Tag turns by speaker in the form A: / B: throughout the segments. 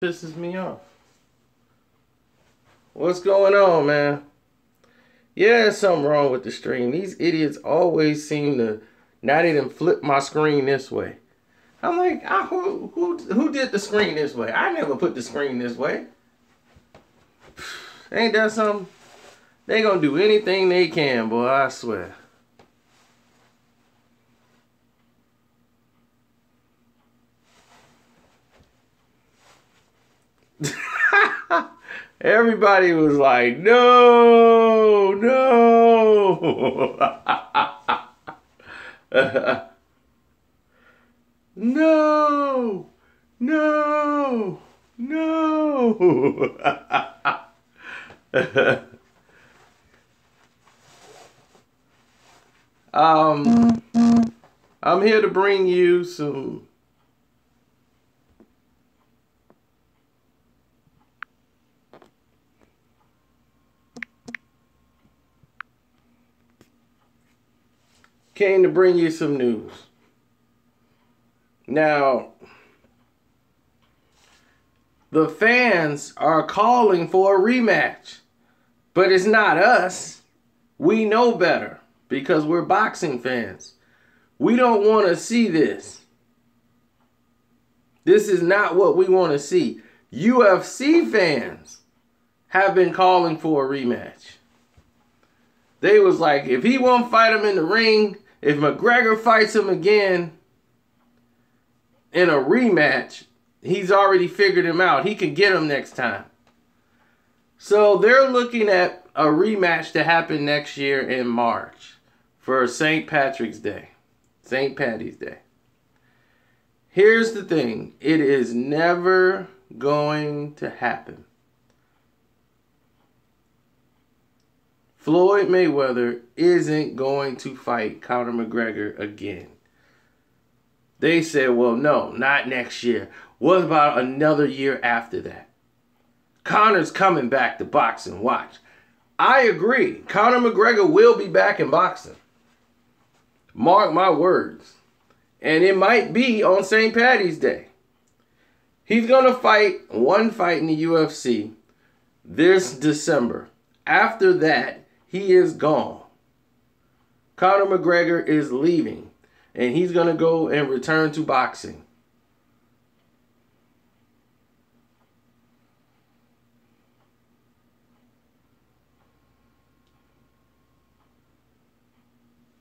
A: Pisses me off. What's going on, man? Yeah, there's something wrong with the stream. These idiots always seem to not even flip my screen this way. I'm like, who did the screen this way? I never put the screen this way. Ain't that something? They gonna do anything they can, boy, I swear. Everybody was like, no, no. No, no, no. I'm here to bring you some news. Now, the fans are calling for a rematch, but it's not us. We know better because we're boxing fans. We don't want to see this. This is not what we want to see. UFC fans have been calling for a rematch. They was like, if he won't fight him in the ring, if McGregor fights him again in a rematch, he's already figured him out. He can get him next time. So they're looking at a rematch to happen next year in March for St. Patrick's Day. St. Patty's Day. Here's the thing. It is never going to happen. Floyd Mayweather isn't going to fight Conor McGregor again. They said, well, no, not next year. What about another year after that? Conor's coming back to boxing. Watch. I agree. Conor McGregor will be back in boxing. Mark my words. And it might be on St. Patty's Day. He's going to fight one fight in the UFC this December. After that, he is gone. Conor McGregor is leaving. And he's going to go and return to boxing.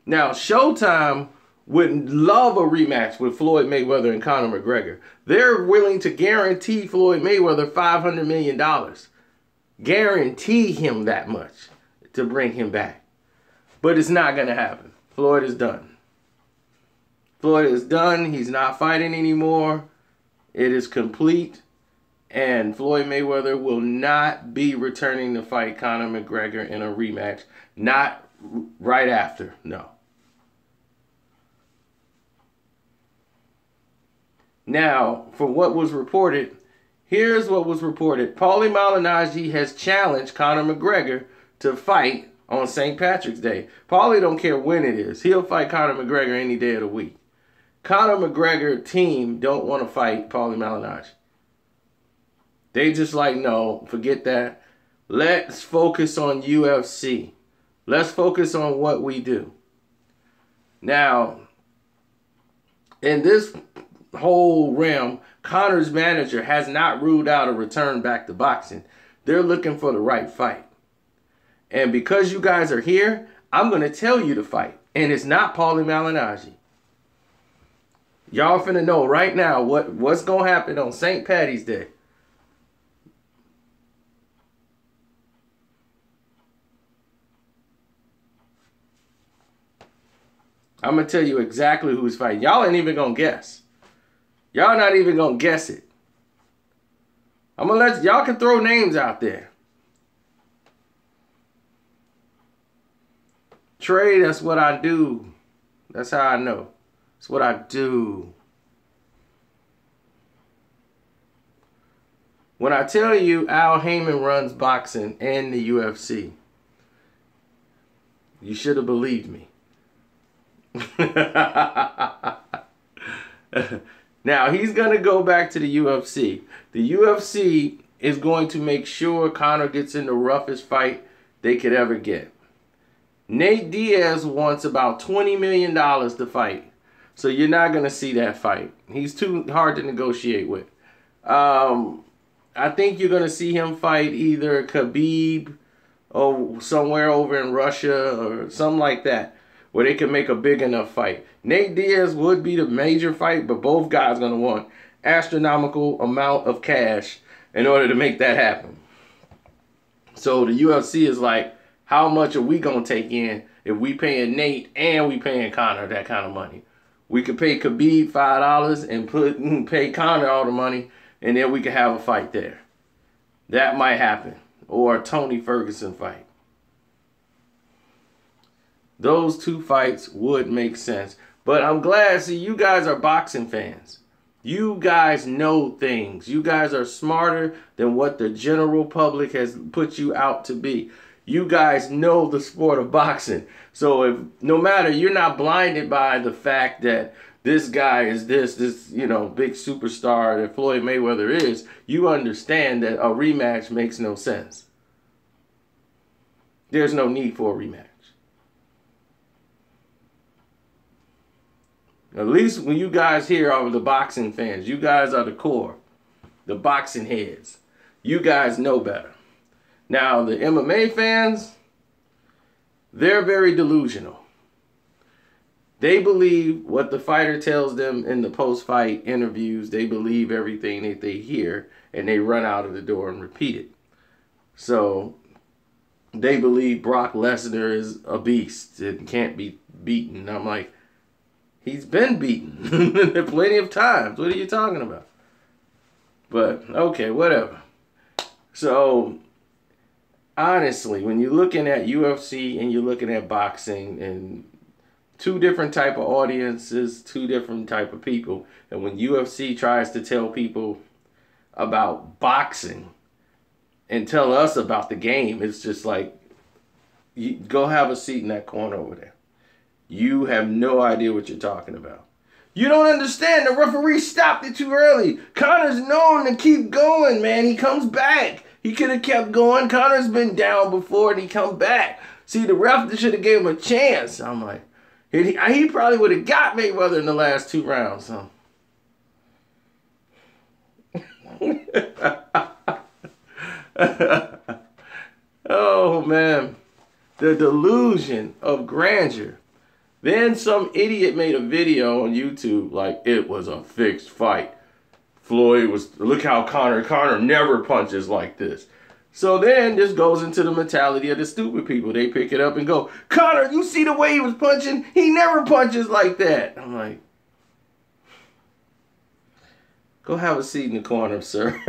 A: Now, Showtime would love a rematch with Floyd Mayweather and Conor McGregor. They're willing to guarantee Floyd Mayweather $500 million. Guarantee him that much to bring him back. But it's not going to happen. Floyd is done. Floyd is done. He's not fighting anymore. It is complete. And Floyd Mayweather will not be returning to fight Conor McGregor in a rematch. Not right after. No. Now, for what was reported, here's what was reported. Paulie Malignaggi has challenged Conor McGregor to fight on St. Patrick's Day. Paulie don't care when it is. He'll fight Conor McGregor any day of the week. Conor McGregor team don't want to fight Paulie Malignaggi. They just like, no, forget that. Let's focus on UFC. Let's focus on what we do. Now, in this whole realm, Conor's manager has not ruled out a return back to boxing. They're looking for the right fight. And because you guys are here, I'm going to tell you to fight. And it's not Paulie Malignaggi. Y'all finna know right now what's going to happen on St. Patty's Day. I'm going to tell you exactly who's fighting. Y'all ain't even going to guess. Y'all not even going to guess it. I'm going to let y'all can throw names out there. Trey, that's what I do. That's how I know. That's what I do. When I tell you Al Haymon runs boxing and the UFC, you should have believed me. Now, he's going to go back to the UFC. The UFC is going to make sure Conor gets in the roughest fight they could ever get. Nate Diaz wants about $20 million to fight. So you're not going to see that fight. He's too hard to negotiate with. I think you're going to see him fight either Khabib or somewhere over in Russia or something like that, where they can make a big enough fight. Nate Diaz would be the major fight, but both guys are going to want astronomical amount of cash in order to make that happen. So the UFC is like, how much are we going to take in if we paying Nate and we paying Conor that kind of money? We could pay Khabib $5 and pay Conor all the money, and then we could have a fight there. That might happen. Or a Tony Ferguson fight. Those two fights would make sense. But I'm glad, see, you guys are boxing fans. You guys know things. You guys are smarter than what the general public has put you out to be. You guys know the sport of boxing. So if no matter, you're not blinded by the fact that this guy is this, you know, big superstar that Floyd Mayweather is, you understand that a rematch makes no sense. There's no need for a rematch. At least when you guys here are the boxing fans, you guys are the core, the boxing heads. You guys know better. Now, the MMA fans, they're very delusional. They believe what the fighter tells them in the post-fight interviews. They believe everything that they hear, and they run out of the door and repeat it. So they believe Brock Lesnar is a beast and can't be beaten. I'm like, he's been beaten plenty of times. What are you talking about? But, okay, whatever. So, honestly, when you're looking at UFC and you're looking at boxing, and two different type of audiences, two different type of people, and when UFC tries to tell people about boxing and tell us about the game, it's just like, you go have a seat in that corner over there. You have no idea what you're talking about. You don't understand. The referee stopped it too early. Conor's known to keep going, man. He comes back. He could have kept going. Conor's been down before and he come back. See, the ref should have gave him a chance. I'm like, he probably would have got Mayweather in the last 2 rounds. Huh? Oh, man. The delusion of grandeur. Then some idiot made a video on YouTube like it was a fixed fight. Floyd was, look how Conor never punches like this. So then this goes into the mentality of the stupid people. They pick it up and go, Conor, you see the way he was punching? He never punches like that. I'm like, go have a seat in the corner, sir.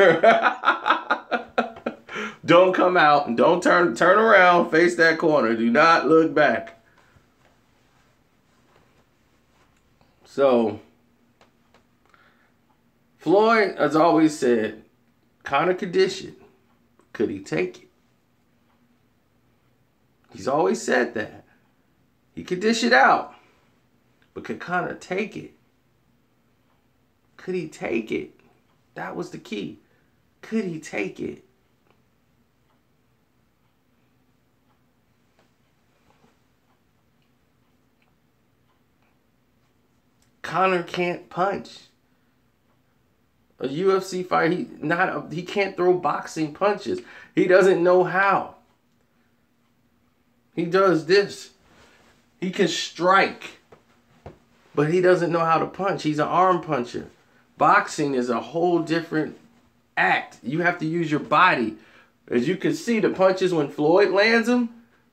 A: Don't come out and don't turn around, face that corner. Do not look back. So, Floyd has always said, Conor could dish it. Could he take it? He's always said that. He could dish it out. But could Conor take it? Could he take it? That was the key. Could he take it? Conor can't punch. A UFC fight, he can't throw boxing punches. He doesn't know how. He does this. He can strike, but he doesn't know how to punch. He's an arm puncher. Boxing is a whole different act. You have to use your body. As you can see, the punches when Floyd lands them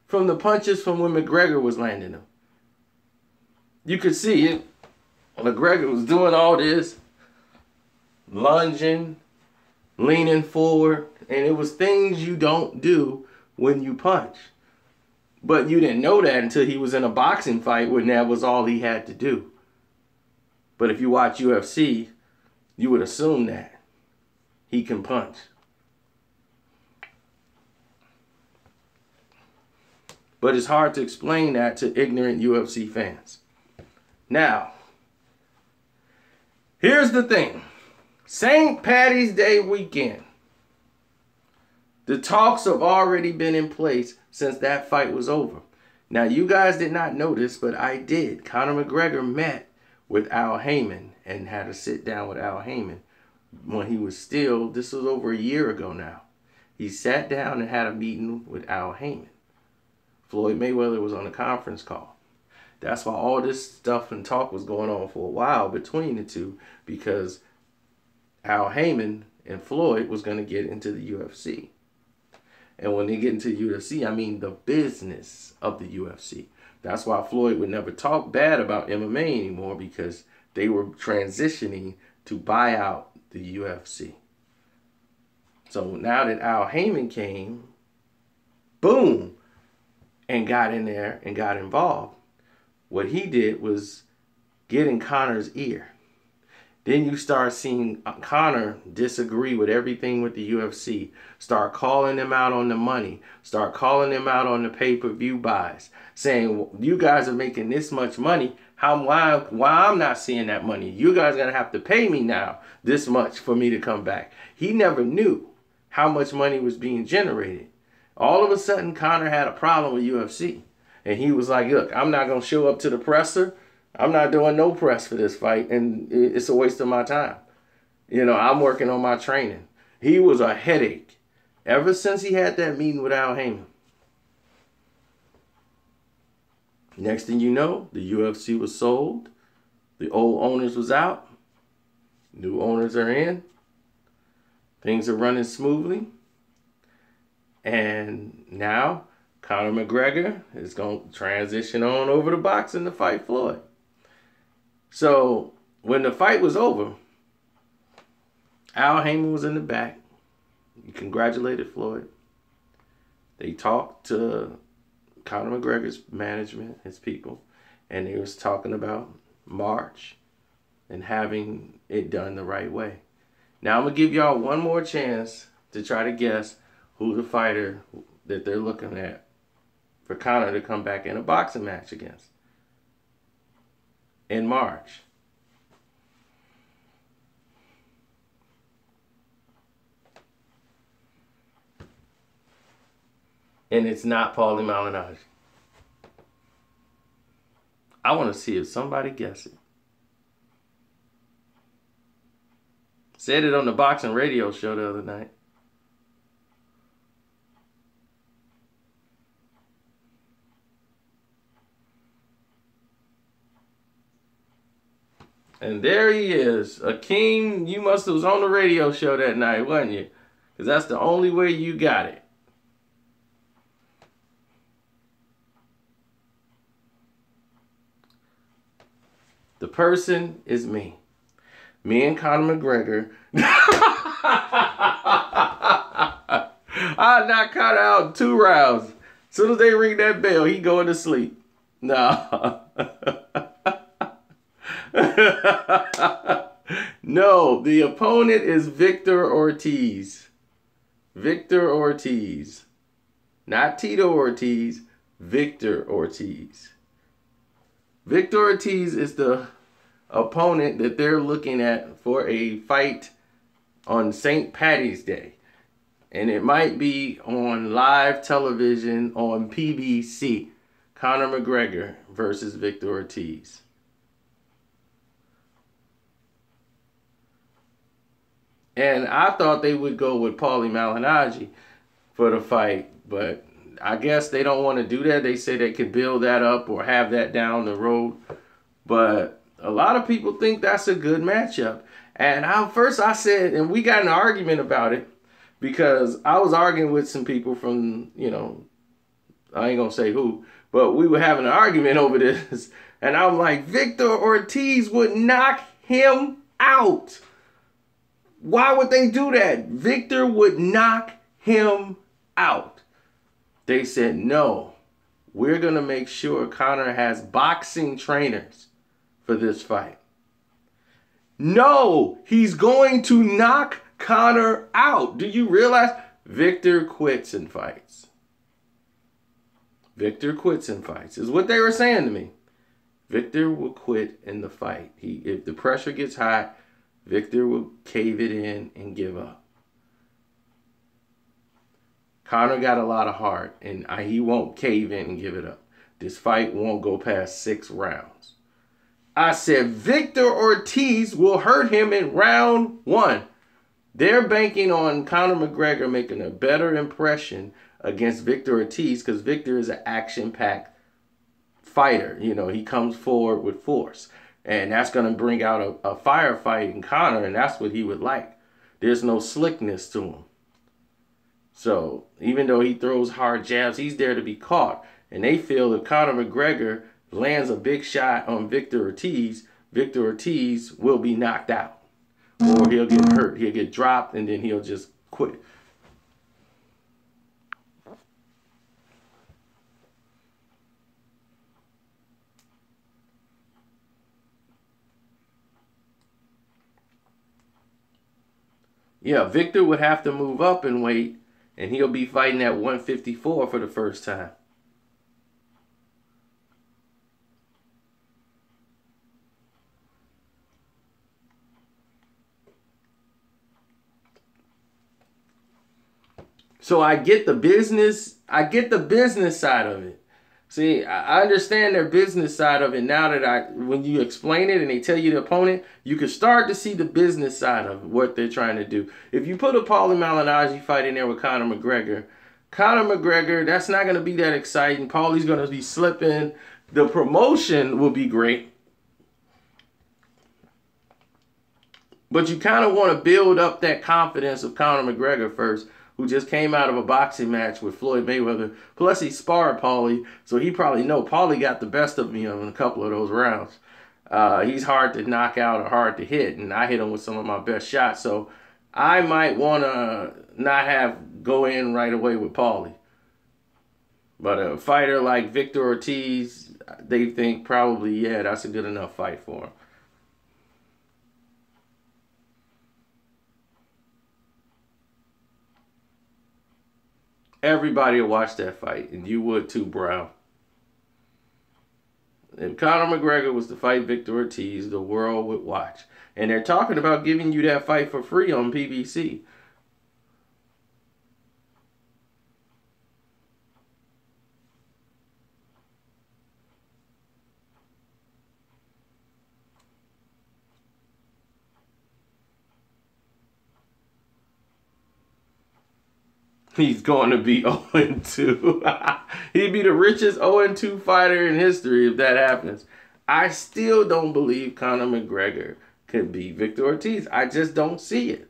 A: from the punches from when McGregor was landing them. You could see it. McGregor was doing all this, lunging, leaning forward, and it was things you don't do when you punch. But you didn't know that until he was in a boxing fight when that was all he had to do. But if you watch UFC, you would assume that he can punch. But it's hard to explain that to ignorant UFC fans. Now, Here's the thing. St. Patty's Day weekend. The talks have already been in place since that fight was over. Now, you guys did not know this, but I did. Conor McGregor met with Haymon and had to sit down with Haymon when he was still, this was over a year ago now. He sat down and had a meeting with Haymon. Floyd Mayweather was on a conference call. That's why all this stuff and talk was going on for a while between the two, because Haymon and Floyd was going to get into the UFC. And when they get into the UFC, I mean the business of the UFC. That's why Floyd would never talk bad about MMA anymore, because they were transitioning to buy out the UFC. So now that Haymon came, boom, and got in there and got involved, what he did was get in Conor's ear. Then you start seeing Conor disagree with everything with the UFC. Start calling them out on the money. Start calling them out on the pay-per-view buys. Saying, well, you guys are making this much money. Why I'm not seeing that money? You guys are going to have to pay me now this much for me to come back. He never knew how much money was being generated. All of a sudden, Conor had a problem with UFC. And he was like, look, I'm not going to show up to the presser. I'm not doing no press for this fight, and it's a waste of my time. You know, I'm working on my training. He was a headache ever since he had that meeting with Haymon. Next thing you know, the UFC was sold. The old owners was out. New owners are in. Things are running smoothly. And now Conor McGregor is going to transition on over to boxing to fight Floyd. So when the fight was over, Haymon was in the back. He congratulated Floyd. They talked to Conor McGregor's management, his people, and they was talking about March and having it done the right way. Now I'm going to give y'all one more chance to try to guess who the fighter that they're looking at for Conor to come back in a boxing match against in March. And it's not Paulie Malignaggi. I want to see if somebody guesses it. Said it on the boxing radio show the other night. And there he is. Akeem, you must have was on the radio show that night, wasn't you? Because that's the only way you got it. The person is me. Me and Conor McGregor. I knocked Conor out in 2 rounds. As soon as they ring that bell, he going to sleep. No. No, the opponent is Victor Ortiz. Victor Ortiz. Not Tito Ortiz. Victor Ortiz. Victor Ortiz is the opponent that they're looking at for a fight on St. Patty's Day. And it might be on live television on PBC. Conor McGregor versus Victor Ortiz. And I thought they would go with Paulie Malignaggi for the fight, but I guess they don't want to do that. They say they could build that up or have that down the road. But a lot of people think that's a good matchup. And first I said, and we got an argument about it, because I was arguing with some people from, you know, I ain't going to say who, but we were having an argument over this. And I'm like, Victor Ortiz would knock him out. Why would they do that? Victor would knock him out. They said, no, we're going to make sure Conor has boxing trainers for this fight. No, he's going to knock Conor out. Do you realize? Victor quits in fights. Victor quits in fights is what they were saying to me. Victor will quit in the fight. If the pressure gets high, Victor will cave it in and give up. Conor got a lot of heart, and he won't cave in and give it up. This fight won't go past 6 rounds. I said Victor Ortiz will hurt him in round 1. They're banking on Conor McGregor making a better impression against Victor Ortiz because Victor is an action-packed fighter. You know, he comes forward with force. And that's going to bring out a firefight in Conor, and that's what he would like. There's no slickness to him. So even though he throws hard jabs, he's there to be caught. And they feel if Conor McGregor lands a big shot on Victor Ortiz will be knocked out. Or he'll get hurt. He'll get dropped, and then he'll just quit. Yeah, Victor would have to move up in weight, and he'll be fighting at 154 for the first time. So I get the business side of it. See, I understand their business side of it now that when you explain it and they tell you the opponent, you can start to see the business side of what they're trying to do. If you put a Paulie Malignaggi fight in there with Conor McGregor, that's not going to be that exciting. Paulie's going to be slipping. The promotion will be great. But you kind of want to build up that confidence of Conor McGregor first, who just came out of a boxing match with Floyd Mayweather. Plus, he sparred Paulie, so he probably know Paulie got the best of me in a couple of those rounds. He's hard to knock out or hard to hit, and I hit him with some of my best shots. So I might want to not go in right away with Paulie. But a fighter like Victor Ortiz, they think probably, yeah, that's a good enough fight for him. Everybody will watch that fight, and you would too, Brown. If Conor McGregor was to fight Victor Ortiz, the world would watch. And they're talking about giving you that fight for free on PBC. He's going to be 0-2. He'd be the richest 0-2 fighter in history if that happens. I still don't believe Conor McGregor could beat Victor Ortiz. I just don't see it.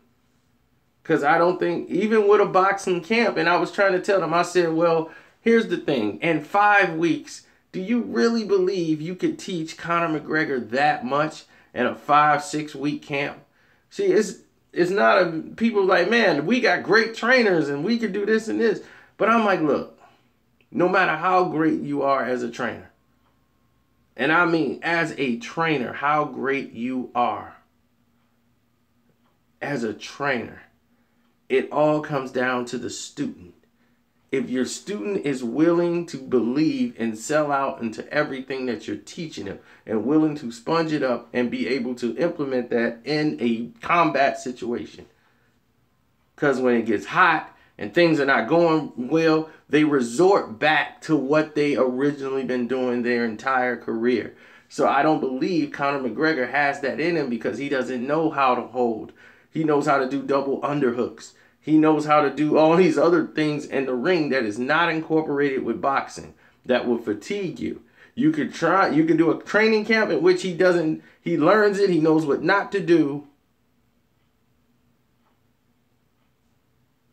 A: Because I don't think, even with a boxing camp, and I was trying to tell them, I said, well, here's the thing. In 5 weeks, do you really believe you could teach Conor McGregor that much in a 5-6 week camp? See, it's not people like, man, we got great trainers and we can do this and this. But I'm like, look, no matter how great you are as a trainer, and I mean as a trainer, how great you are as a trainer, it all comes down to the student. If your student is willing to believe and sell out into everything that you're teaching them and willing to sponge it up and be able to implement that in a combat situation. Because when it gets hot and things are not going well, they resort back to what they originally been doing their entire career. So I don't believe Conor McGregor has that in him because he doesn't know how to hold. He knows how to do double underhooks. He knows how to do all these other things in the ring that is not incorporated with boxing that will fatigue you. You could do a training camp in which he learns it, he knows what not to do.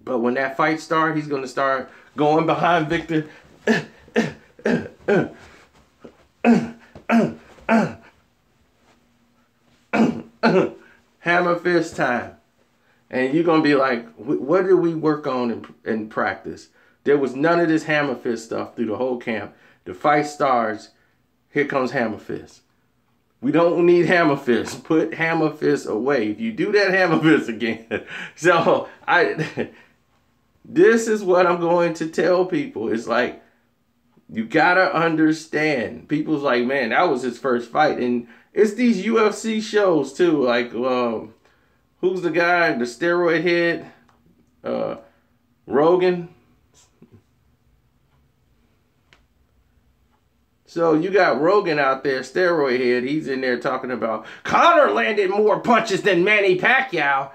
A: But when that fight starts, he's going to start going behind Victor. Hammer fist time. And you're going to be like, what did we work on in practice? There was none of this hammer fist stuff through the whole camp. The fight starts, here comes hammer fist. We don't need hammer fist. Put hammer fist away. If you do that hammer fist again. So, this is what I'm going to tell people. It's like, you got to understand. People's like, man, that was his first fight. And it's these UFC shows too. Like, who's the guy, the steroid head? Rogan. So you got Rogan out there, steroid head. He's in there talking about Conor landed more punches than Manny Pacquiao.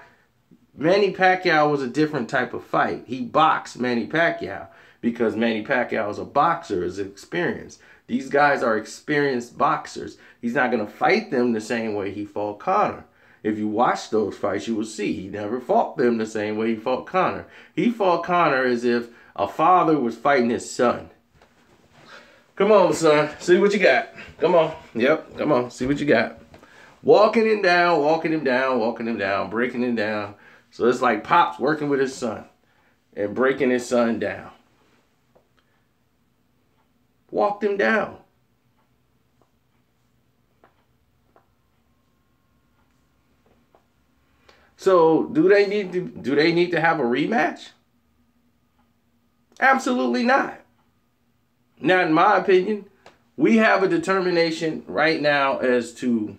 A: Manny Pacquiao was a different type of fight. He boxed Manny Pacquiao because Manny Pacquiao is a boxer, is experienced. These guys are experienced boxers. He's not going to fight them the same way he fought Conor. If you watch those fights, you will see he never fought them the same way he fought Conor. He fought Conor as if a father was fighting his son. Come on, son. See what you got. Come on. Yep. Come on. See what you got. Walking him down, walking him down, walking him down, breaking him down. So it's like Pop's working with his son and breaking his son down. Walked him down. So do they need to have a rematch? Absolutely not. Not in my opinion. We have a determination right now as to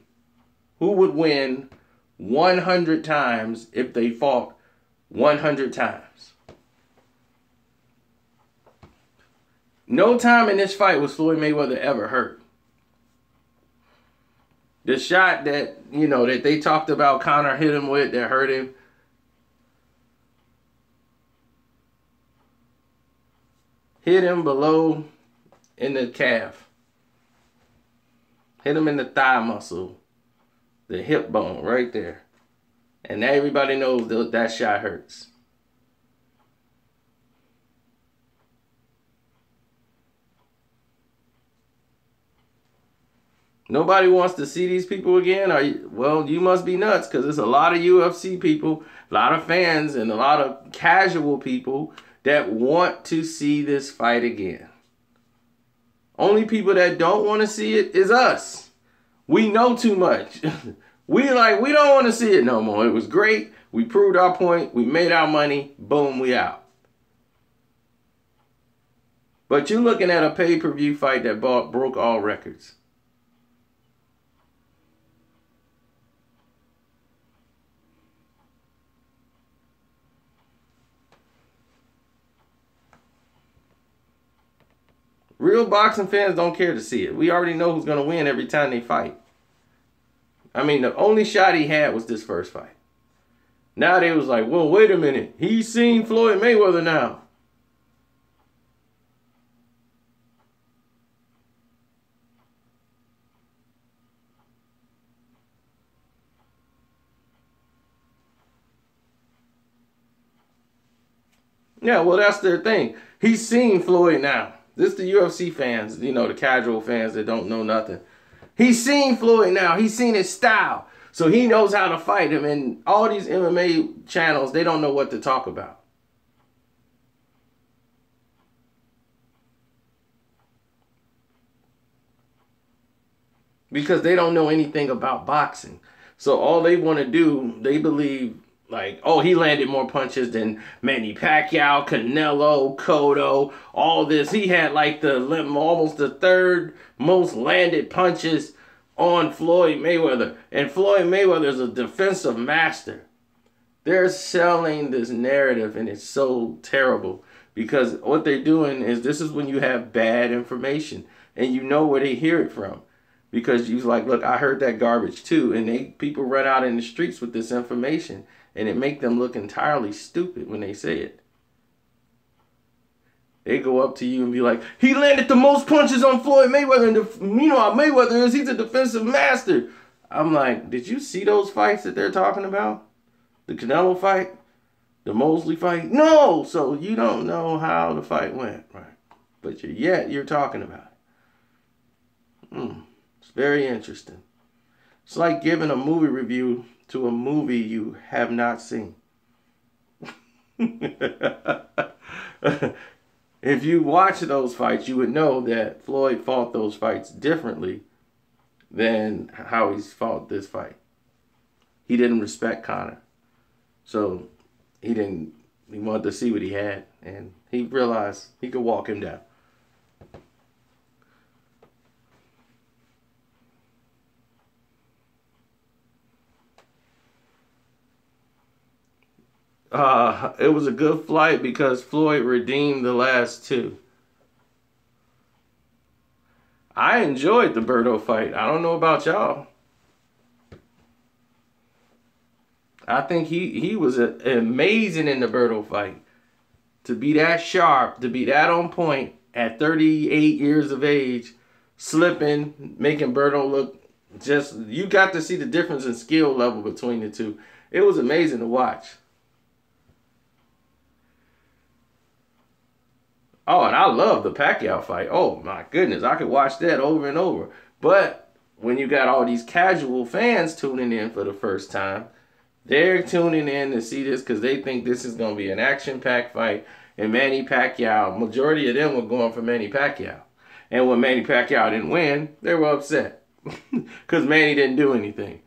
A: who would win 100 times if they fought 100 times. No time in this fight was Floyd Mayweather ever hurt. The shot that, that they talked about Conor hit him with that hurt him. Hit him below in the calf. Hit him in the thigh muscle. The hip bone right there. And everybody knows that shot hurts. Nobody wants to see these people again? Well, you must be nuts, because there's a lot of UFC people, a lot of fans, and a lot of casual people that want to see this fight again. Only people that don't want to see it is us. We know too much. We don't want to see it no more. It was great. We proved our point. We made our money. Boom, we out. But you're looking at a pay-per-view fight that broke all records. Real boxing fans don't care to see it. We already know who's going to win every time they fight. I mean, the only shot he had was this first fight. Now they was like, well, wait a minute. He's seen Floyd Mayweather now. Yeah, well, that's their thing. He's seen Floyd now. This is the UFC fans, the casual fans that don't know nothing. He's seen Floyd now. He's seen his style. So he knows how to fight him. And all these MMA channels, they don't know what to talk about. Because they don't know anything about boxing. So all they want to do, they believe, like, oh, he landed more punches than Manny Pacquiao, Canelo, Cotto, all this. He had like almost the third most landed punches on Floyd Mayweather. And Floyd Mayweather is a defensive master. They're selling this narrative, and it's so terrible. Because what they're doing is, this is when you have bad information. And you know where they hear it from. Because you're like, look, I heard that garbage too. And people run out in the streets with this information. And it make them look entirely stupid when they say it. They go up to you and be like, he landed the most punches on Floyd Mayweather. And you know how Mayweather is. He's a defensive master. I'm like, did you see those fights that they're talking about? The Canelo fight? The Mosley fight? No! So you don't know how the fight went. Right? But yet you're talking about it. It's very interesting. It's like giving a movie review to a movie you have not seen. If you watch those fights, you would know that Floyd fought those fights differently than how he's fought this fight. He didn't respect Conor. So he wanted to see what he had, and he realized he could walk him down. It was a good fight because Floyd redeemed the last two. I enjoyed the Berto fight. I don't know about y'all. I think he was amazing in the Berto fight. To be that sharp, to be that on point at 38 years of age, slipping, making Berto look just, you got to see the difference in skill level between the two. It was amazing to watch. Oh, and I love the Pacquiao fight. Oh, my goodness. I could watch that over and over. But when you got all these casual fans tuning in for the first time, they're tuning in to see this because they think this is going to be an action-packed fight. And Manny Pacquiao, majority of them were going for Manny Pacquiao. And when Manny Pacquiao didn't win, they were upset because Manny didn't do anything.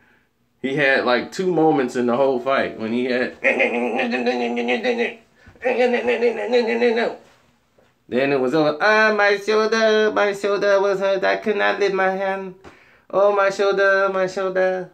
A: He had like 2 moments in the whole fight when he had... Then it was over. Ah, my shoulder was hurt. I could not lift my hand. Oh, my shoulder, my shoulder.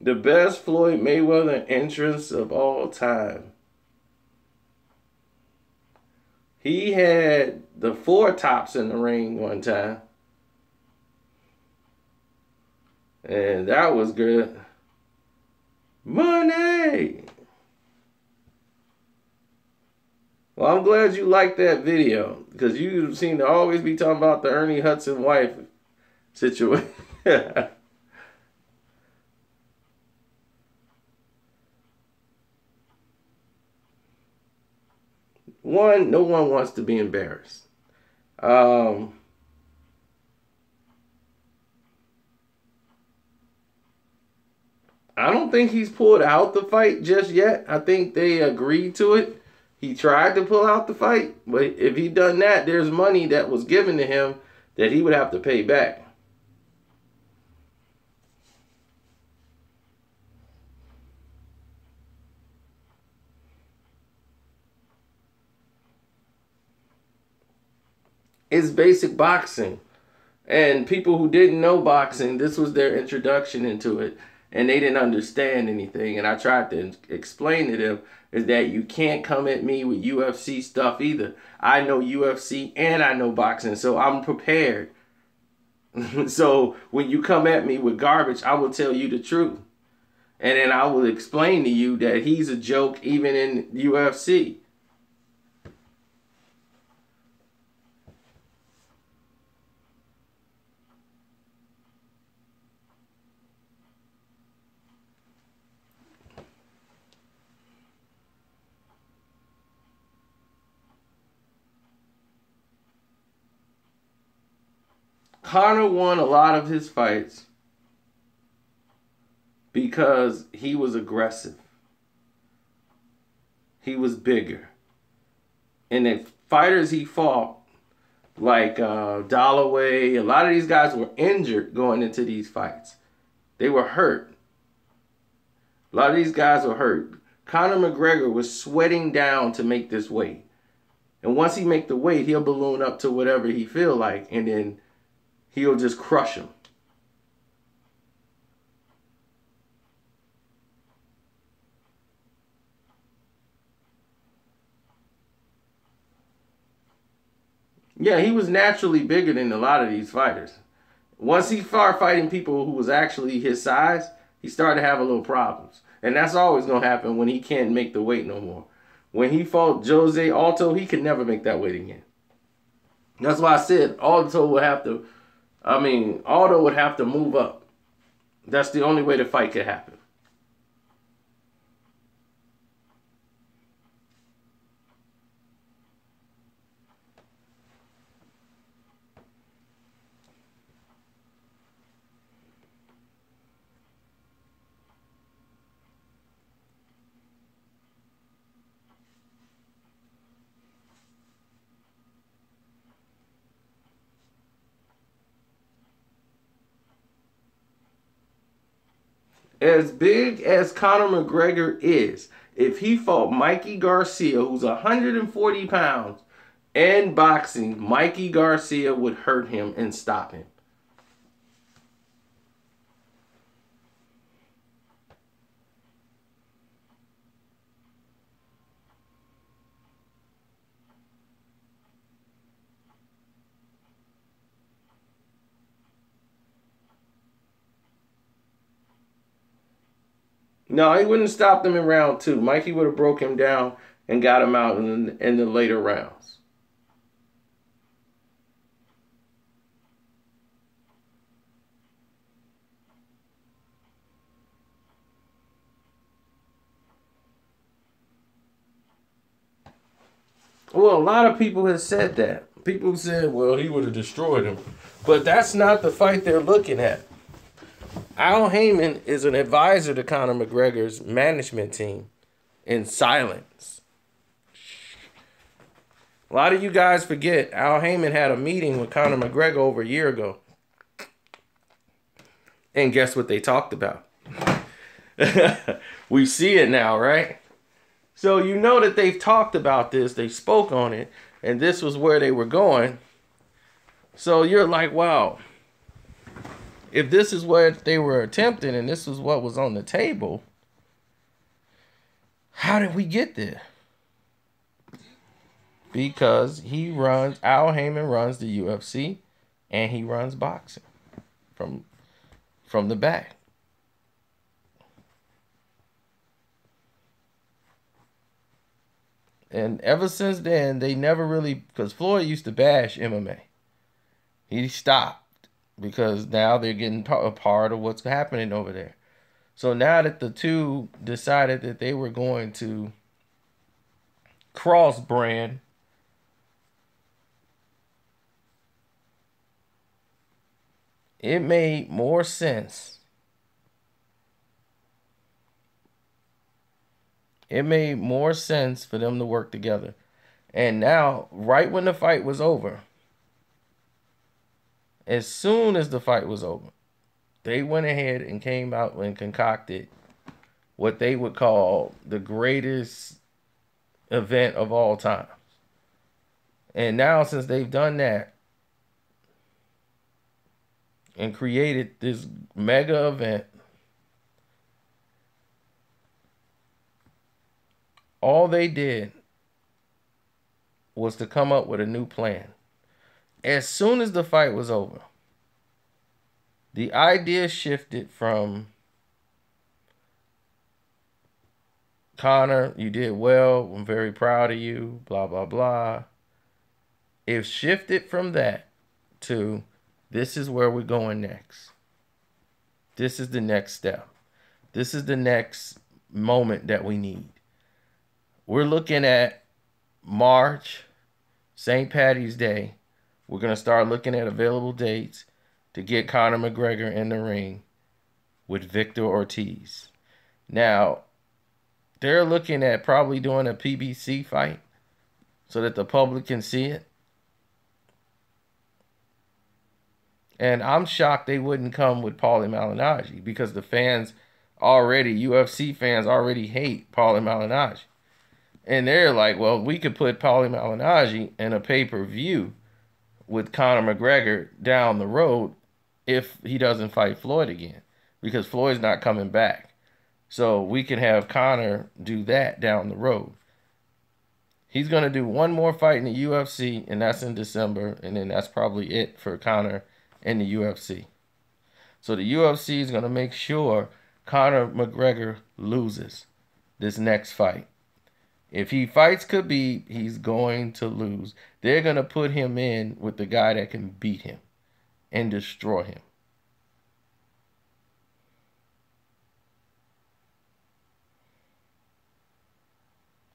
A: The best Floyd Mayweather entrance of all time. He had the 4 tops in the ring one time. And that was good. Money! Well, I'm glad you liked that video. Because you seem to always be talking about the Ernie Hudson wife situation. No one wants to be embarrassed. I don't think he's pulled out the fight just yet. I think they agreed to it. He tried to pull out the fight, but if he done that, there's money that was given to him that he would have to pay back. It's basic boxing. And people who didn't know boxing, this was their introduction into it. And they didn't understand anything. And I tried to explain to them is that you can't come at me with UFC stuff either. I know UFC and I know boxing, so I'm prepared. So when you come at me with garbage, I will tell you the truth. And then I will explain to you that he's a joke even in UFC. Conor won a lot of his fights because he was aggressive. He was bigger. And the fighters he fought, like Dalloway, a lot of these guys were injured going into these fights. They were hurt. A lot of these guys were hurt. Conor McGregor was sweating down to make this weight. And once he make the weight, he'll balloon up to whatever he feel like, and then he'll just crush him. Yeah, he was naturally bigger than a lot of these fighters. Once he started fighting people who was actually his size, he started to have a little problems. And that's always going to happen when he can't make the weight no more. When he fought Jose Aldo, he could never make that weight again. That's why I said Aldo would have to, Aldo would have to move up. That's the only way the fight could happen. As big as Conor McGregor is, if he fought Mikey Garcia, who's 140 pounds, in boxing, Mikey Garcia would hurt him and stop him. No, he wouldn't have stopped him in round 2. Mikey would have broke him down and got him out in the later rounds. Well, a lot of people have said that. People said, well, he would have destroyed him. But that's not the fight they're looking at. Al Haymon is an advisor to Conor McGregor's management team in silence. A lot of you guys forget Al Haymon had a meeting with Conor McGregor over a year ago. And guess what they talked about? We see it now, right? So you know that they've talked about this. They spoke on it. And this was where they were going. So you're like, wow. If this is what they were attempting and this is what was on the table, how did we get there? Because Al Haymon runs the UFC and he runs boxing from the back. And ever since then, they never really, because Floyd used to bash MMA. He stopped. Because now they're getting a part of what's happening over there. So now that the two decided that they were going to cross-brand, it made more sense. It made more sense for them to work together. And now, right when the fight was over, as soon as the fight was over, they went ahead and came out and concocted what they would call the greatest event of all time. And now, since they've done that and created this mega event, all they did was to come up with a new plan. As soon as the fight was over, the idea shifted from Conor, you did well, I'm very proud of you, blah, blah, blah. It shifted from that to this is where we're going next. This is the next step. This is the next moment that we need. We're looking at March, St. Patty's Day. We're going to start looking at available dates to get Conor McGregor in the ring with Victor Ortiz. Now, they're looking at probably doing a PBC fight so that the public can see it. And I'm shocked they wouldn't come with Paulie Malignaggi because the fans already, UFC fans already hate Paulie Malignaggi. And they're like, well, we could put Paulie Malignaggi in a pay-per-view with Conor McGregor down the road if he doesn't fight Floyd again. Because Floyd's not coming back. So we can have Conor do that down the road. He's going to do one more fight in the UFC, and that's in December. And then that's probably it for Conor in the UFC. So the UFC is going to make sure Conor McGregor loses this next fight. If he fights Khabib, he's going to lose. They're going to put him in with the guy that can beat him and destroy him.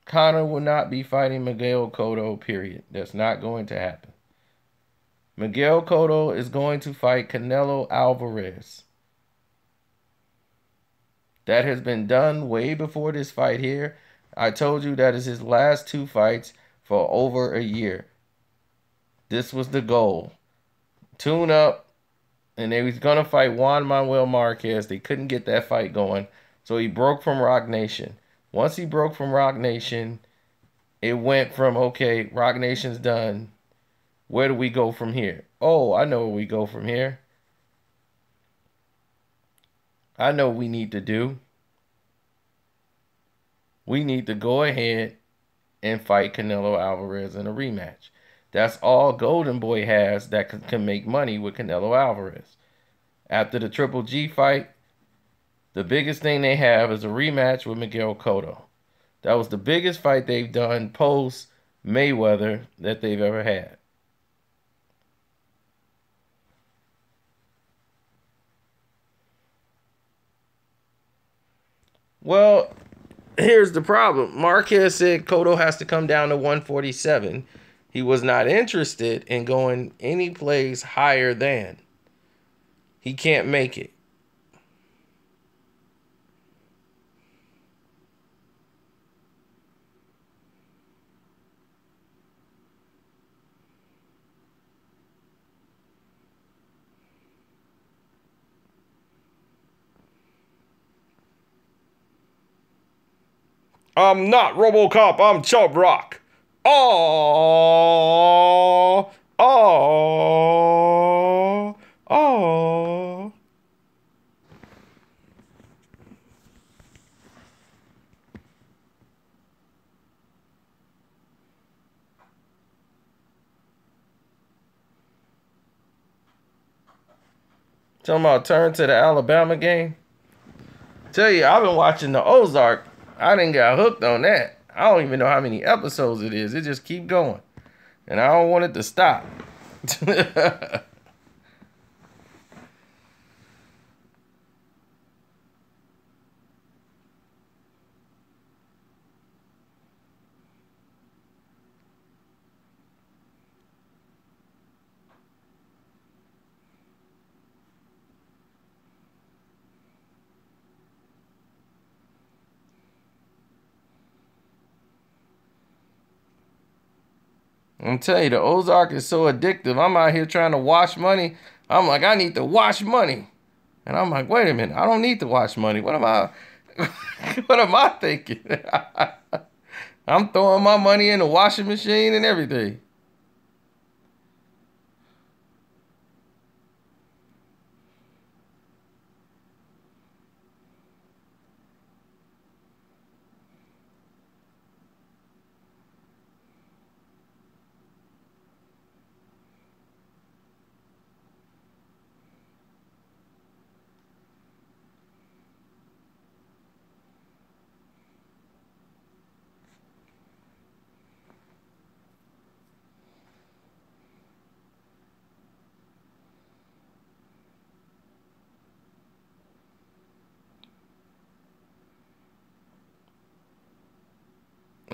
A: Conor will not be fighting Miguel Cotto, period. That's not going to happen. Miguel Cotto is going to fight Canelo Alvarez. That has been done way before this fight here. I told you that is his last 2 fights for over a year. This was the goal. Tune up and they was gonna fight Juan Manuel Marquez. They couldn't get that fight going, so he broke from Rock Nation. Once he broke from Rock Nation, it went from, okay, Rock Nation's done. Where do we go from here? Oh, I know where we go from here. I know what we need to do. We need to go ahead and fight Canelo Alvarez in a rematch. That's all Golden Boy has that can make money with Canelo Alvarez. After the Triple G fight, the biggest thing they have is a rematch with Miguel Cotto. That was the biggest fight they've done post Mayweather that they've ever had. Well, here's the problem. Marquez said Cotto has to come down to 147. He was not interested in going any place higher than. He can't make it. I'm not RoboCop, I'm Chub Rock. Oh, oh, oh. Talking about turn to the Alabama game. Tell you, I've been watching the Ozark. I didn't get hooked on that. I don't even know how many episodes it is. It just keep going. And I don't want it to stop. I'm telling you, the Ozark is so addictive. I'm out here trying to wash money. I'm like, I need to wash money. And I'm like, wait a minute, I don't need to wash money. What am I what am I thinking? I'm throwing my money in the washing machine and everything.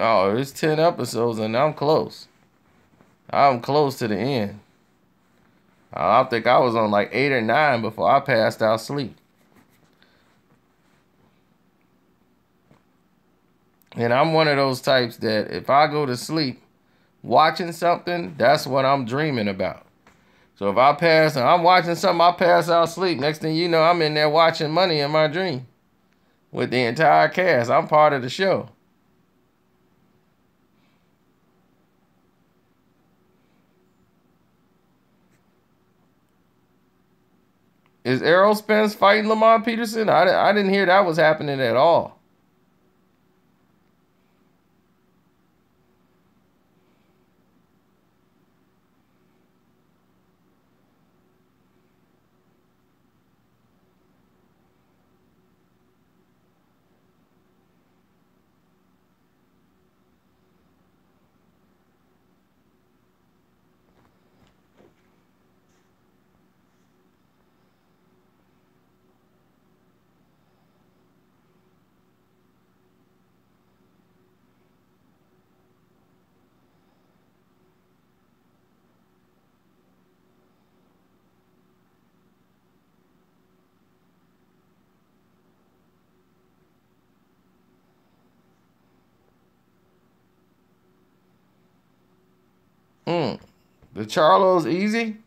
A: Oh, it's 10 episodes and I'm close. I'm close to the end. I think I was on like 8 or 9 before I passed out sleep. And I'm one of those types that if I go to sleep watching something, that's what I'm dreaming about. So if I'm watching something, I pass out sleep. Next thing you know, I'm in there watching Money in my dream with the entire cast. I'm part of the show. Is Errol Spence fighting Lamont Peterson? I didn't hear that was happening at all. The Charlo's easy?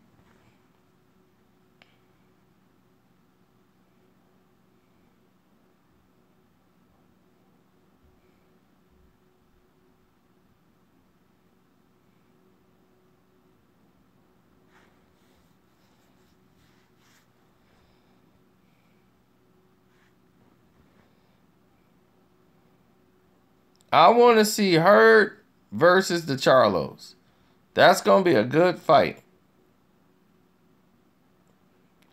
A: I want to see Hurd versus the Charlos. That's going to be a good fight.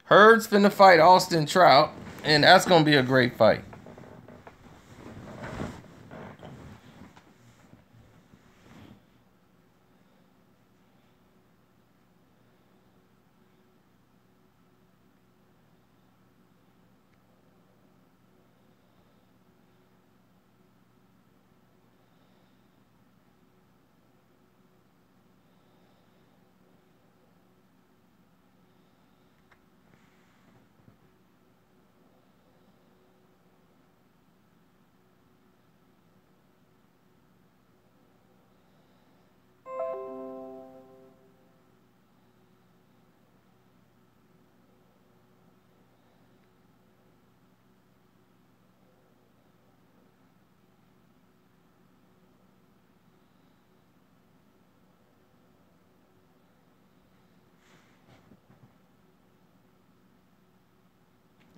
A: Hurd's finna fight Austin Trout, and that's going to be a great fight.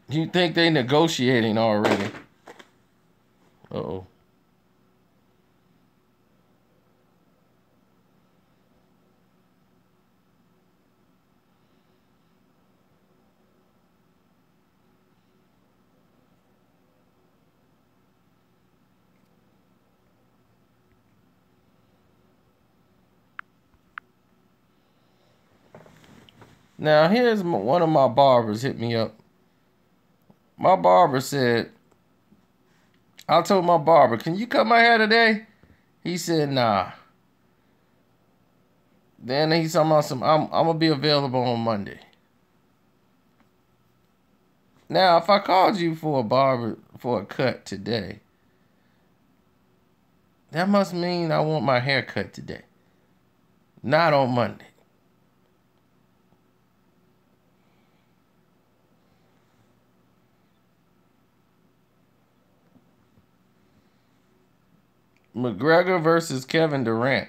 A: You think they negotiating already? Uh-oh. Now, here's one of my barbers hit me up. My barber said, I told my barber, can you cut my hair today? He said, nah. Then he's talking about I'm going to be available on Monday. Now, if I called you for a barber for a cut today, that must mean I want my hair cut today. Not on Monday. Mcgregor versus Kevin Durant.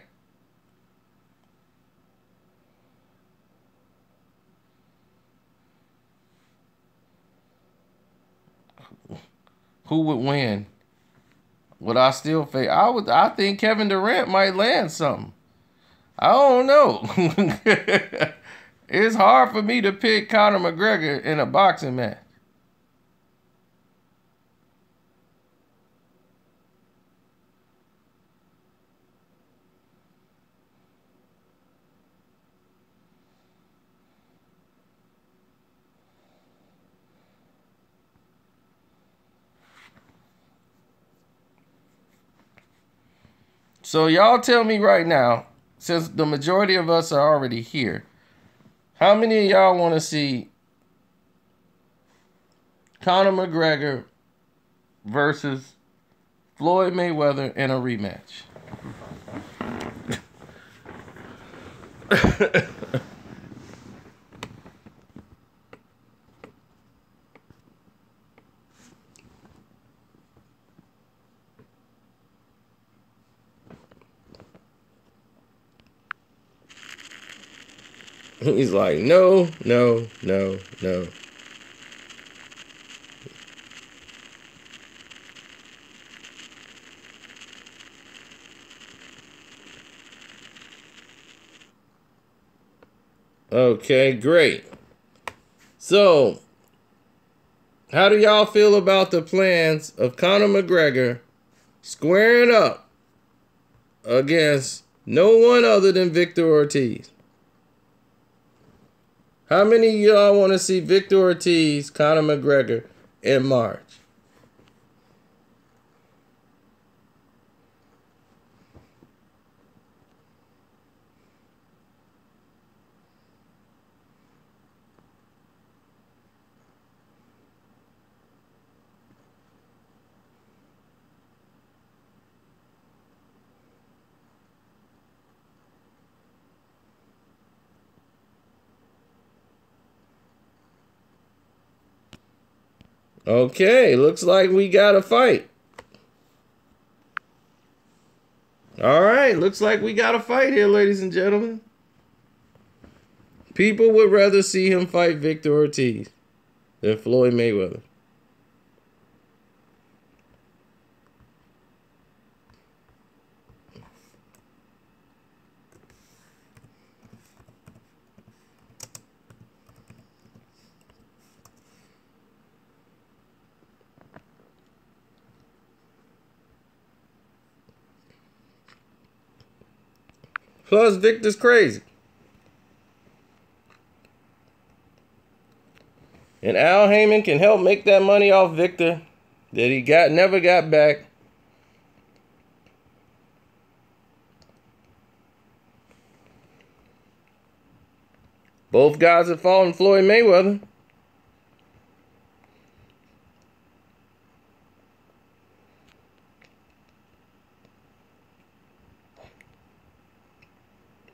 A: Who would win? Would I still face? I think Kevin Durant might land something. I don't know. It's hard for me to pick Conor McGregor in a boxing match. So y'all tell me right now, since the majority of us are already here, how many of y'all want to see Conor McGregor versus Floyd Mayweather in a rematch? He's like, no, no, no, no. Okay, great. So, how do y'all feel about the plans of Conor McGregor squaring up against no one other than Victor Ortiz? How many of y'all want to see Victor Ortiz, Conor McGregor in March? Okay, looks like we got a fight. All right, looks like we got a fight here, ladies and gentlemen. People would rather see him fight Victor Ortiz than Floyd Mayweather. Plus, Victor's crazy. And Al Haymon can help make that money off Victor that he never got back. Both guys have fallen Floyd Mayweather.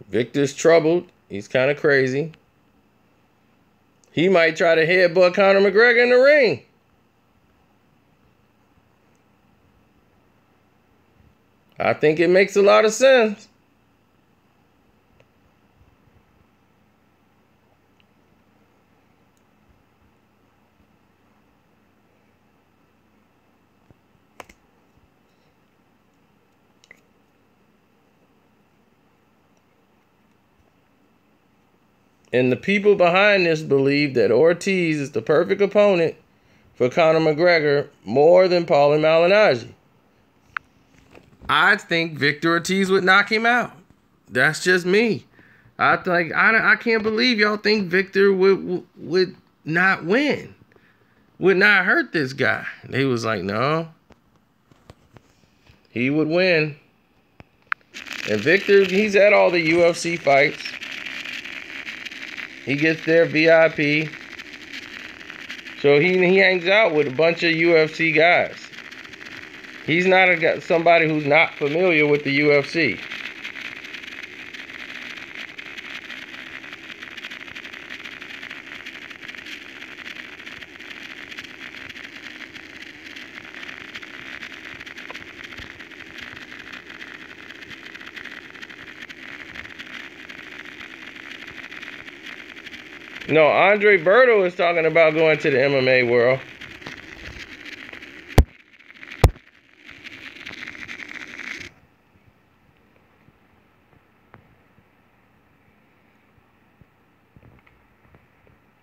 A: Victor's troubled. He's kind of crazy. He might try to headbutt Conor McGregor in the ring. I think it makes a lot of sense. And the people behind this believe that Ortiz is the perfect opponent for Conor McGregor more than Paulie Malignaggi. I think Victor Ortiz would knock him out. That's just me. I can't believe y'all think Victor would not win. Would not hurt this guy. They was like, no. He would win. And Victor, he's at all the UFC fights. He gets there VIP. So he hangs out with a bunch of UFC guys. He's not somebody who's not familiar with the UFC. No, Andre Berto is talking about going to the MMA world.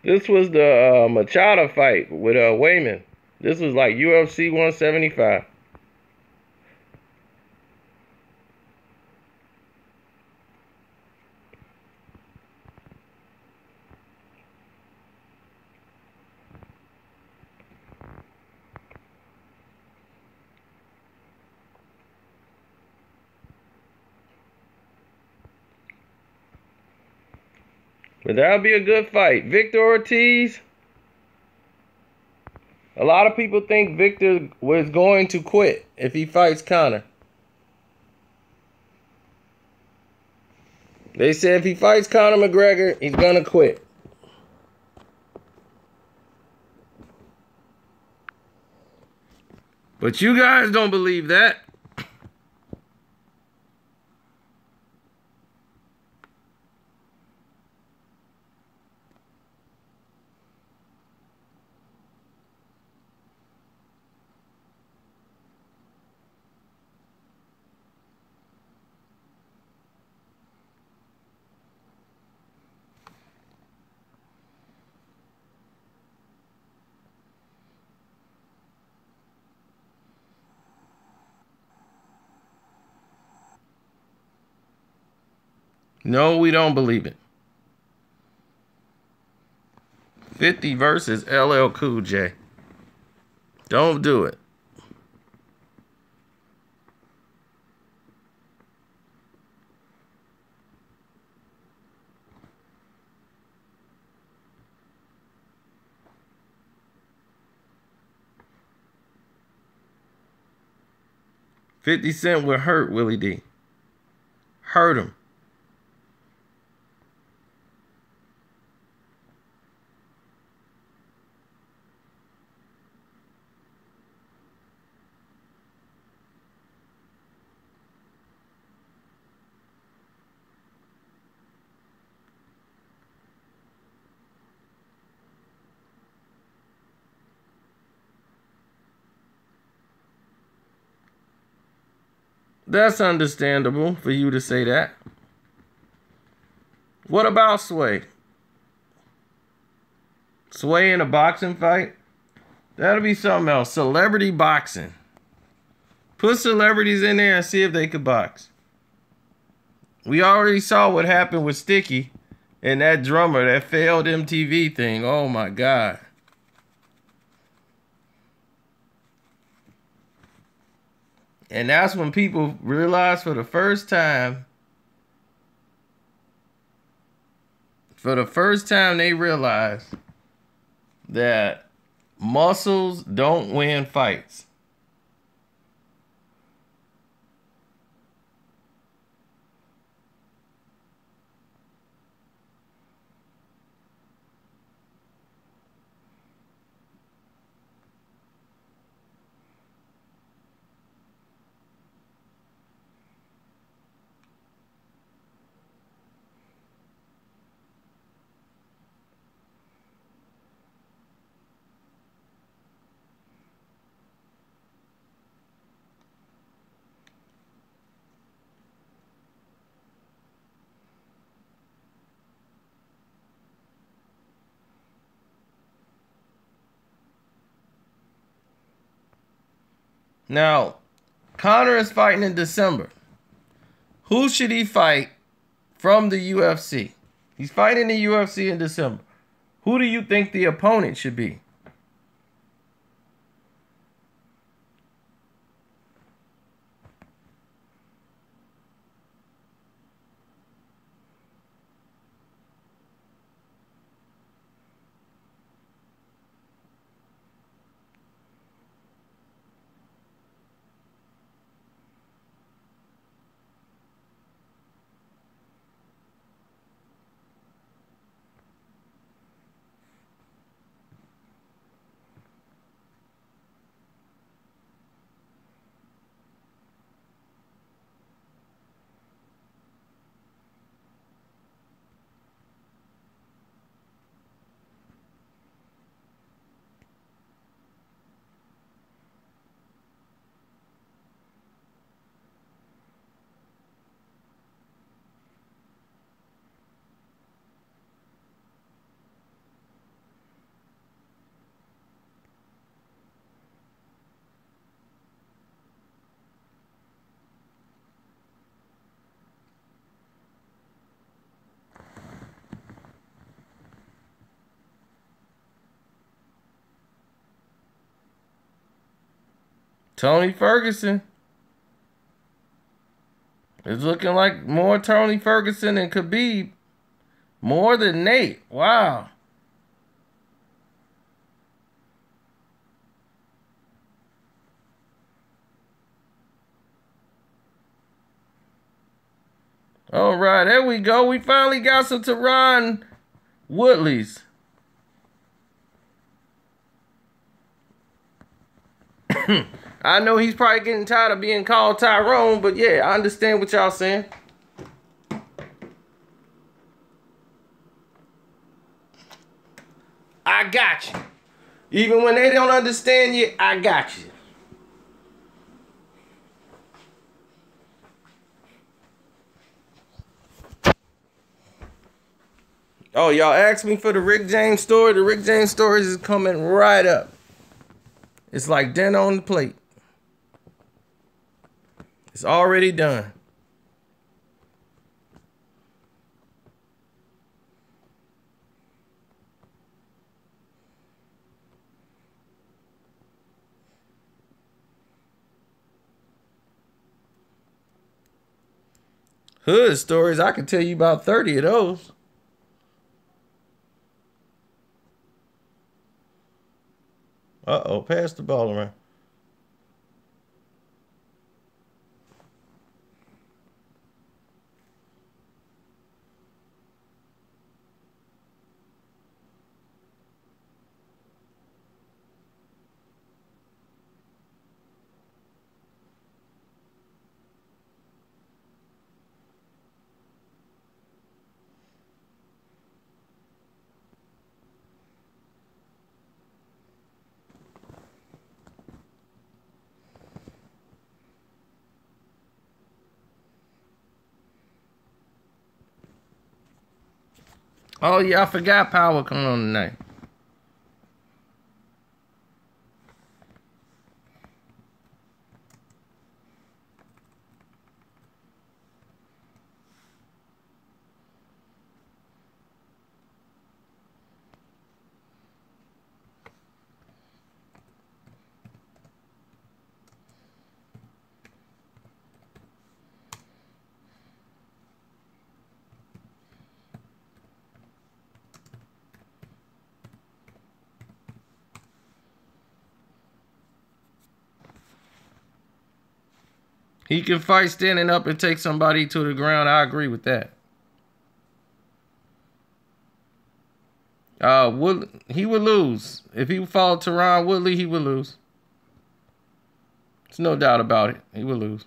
A: This was the Machado fight with Haymon. This was like UFC 175. But that'll be a good fight. Victor Ortiz. A lot of people think Victor was going to quit if he fights Conor. They said if he fights Conor McGregor, he's going to quit. But you guys don't believe that. No, we don't believe it. 50 versus LL Cool J. Don't do it. $50 Cent will hurt Willie D. Hurt him. That's understandable for you to say that. What about Sway? Sway in a boxing fight? That'll be something else. Celebrity boxing. Put celebrities in there and see if they could box. We already saw what happened with Sticky and that drummer, that failed MTV thing. Oh my God. And that's when people realized for the first time they realized that muscles don't win fights. Now, Conor is fighting in December. Who should he fight from the UFC? He's fighting the UFC in December. Who do you think the opponent should be? Tony Ferguson. It's looking like more Tony Ferguson and Khabib. More than Nate. Wow. All right, there we go. We finally got some Tyron Woodleys. I know he's probably getting tired of being called Tyrone, but yeah, I understand what y'all saying. I got you. Even when they don't understand you, I got you. Oh, y'all asked me for the Rick James story. The Rick James stories is coming right up. It's like dinner on the plate. It's already done. Hood stories, I can tell you about 30 of those. Uh-oh, pass the ball around. Oh, yeah, I forgot Power coming on tonight. He can fight standing up and take somebody to the ground. I agree with that. He would lose. If he fought Tyron Woodley, he would lose. There's no doubt about it. He would lose.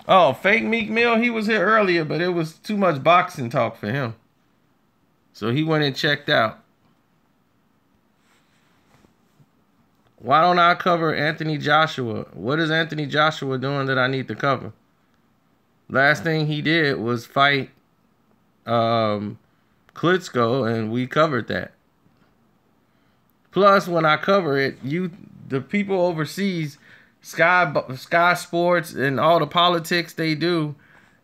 A: Oh, fake Meek Mill, he was here earlier, but it was too much boxing talk for him. So he went and checked out. Why don't I cover Anthony Joshua? What is Anthony Joshua doing that I need to cover? Last thing he did was fight Klitschko, and we covered that. Plus, when I cover it, the people overseas, Sky Sports and all the politics they do,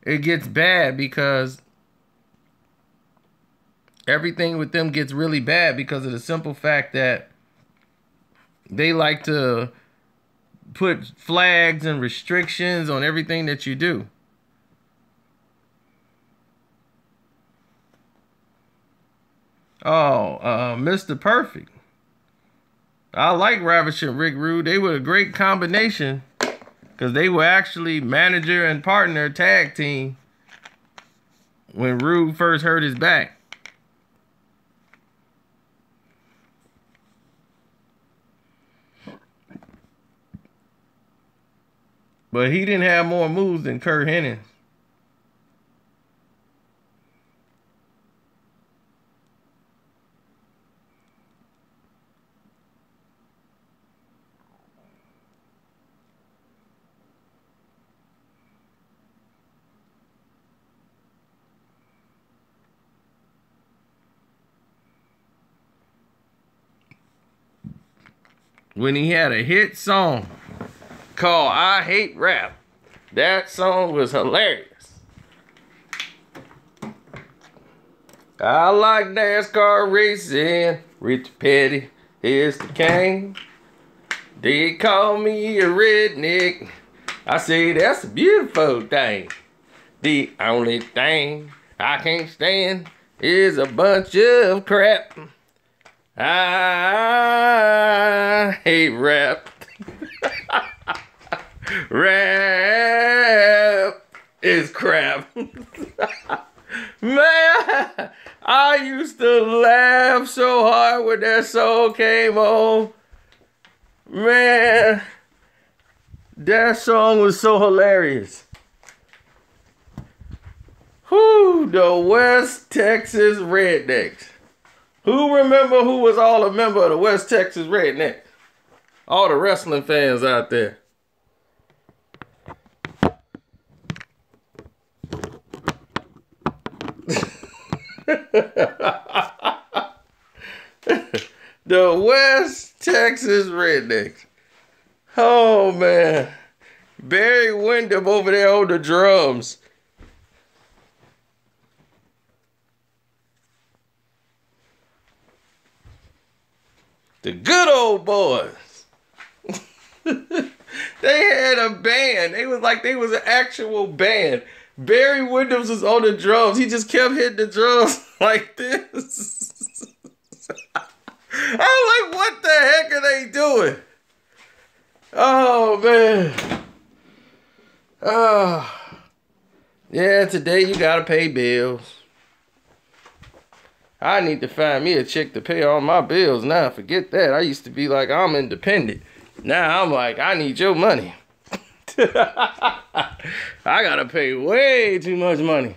A: it gets bad because everything with them gets really bad because of the simple fact that they like to put flags and restrictions on everything that you do. Oh, Mr. Perfect. I like Ravish and Rick Rude. They were a great combination because they were actually manager and partner tag team when Rude first hurt his back. But he didn't have more moves than Kurt Hennig. When he had a hit song called I Hate Rap. That song was hilarious. I like NASCAR racing. Rich Petty is the king. They call me a redneck. I say that's a beautiful thing. The only thing I can't stand is a bunch of crap. I hate rap. Rap is crap. Man, I used to laugh so hard when that song came on. Man, that song was so hilarious. Whew, the West Texas Rednecks. Who remember who was all a member of the West Texas Rednecks? All the wrestling fans out there. The West Texas Rednecks. Oh, man. Barry Windham over there on the drums. The good old boys. They had a band. They was an actual band. Barry Windham was on the drums. He just kept hitting the drums like this. I'm like, what the heck are they doing? Oh, man. Oh. Yeah, today you gotta pay bills. I need to find me a chick to pay all my bills now. Forget that. I used to be like, I'm independent. Now I'm like, I need your money. I gotta pay way too much money.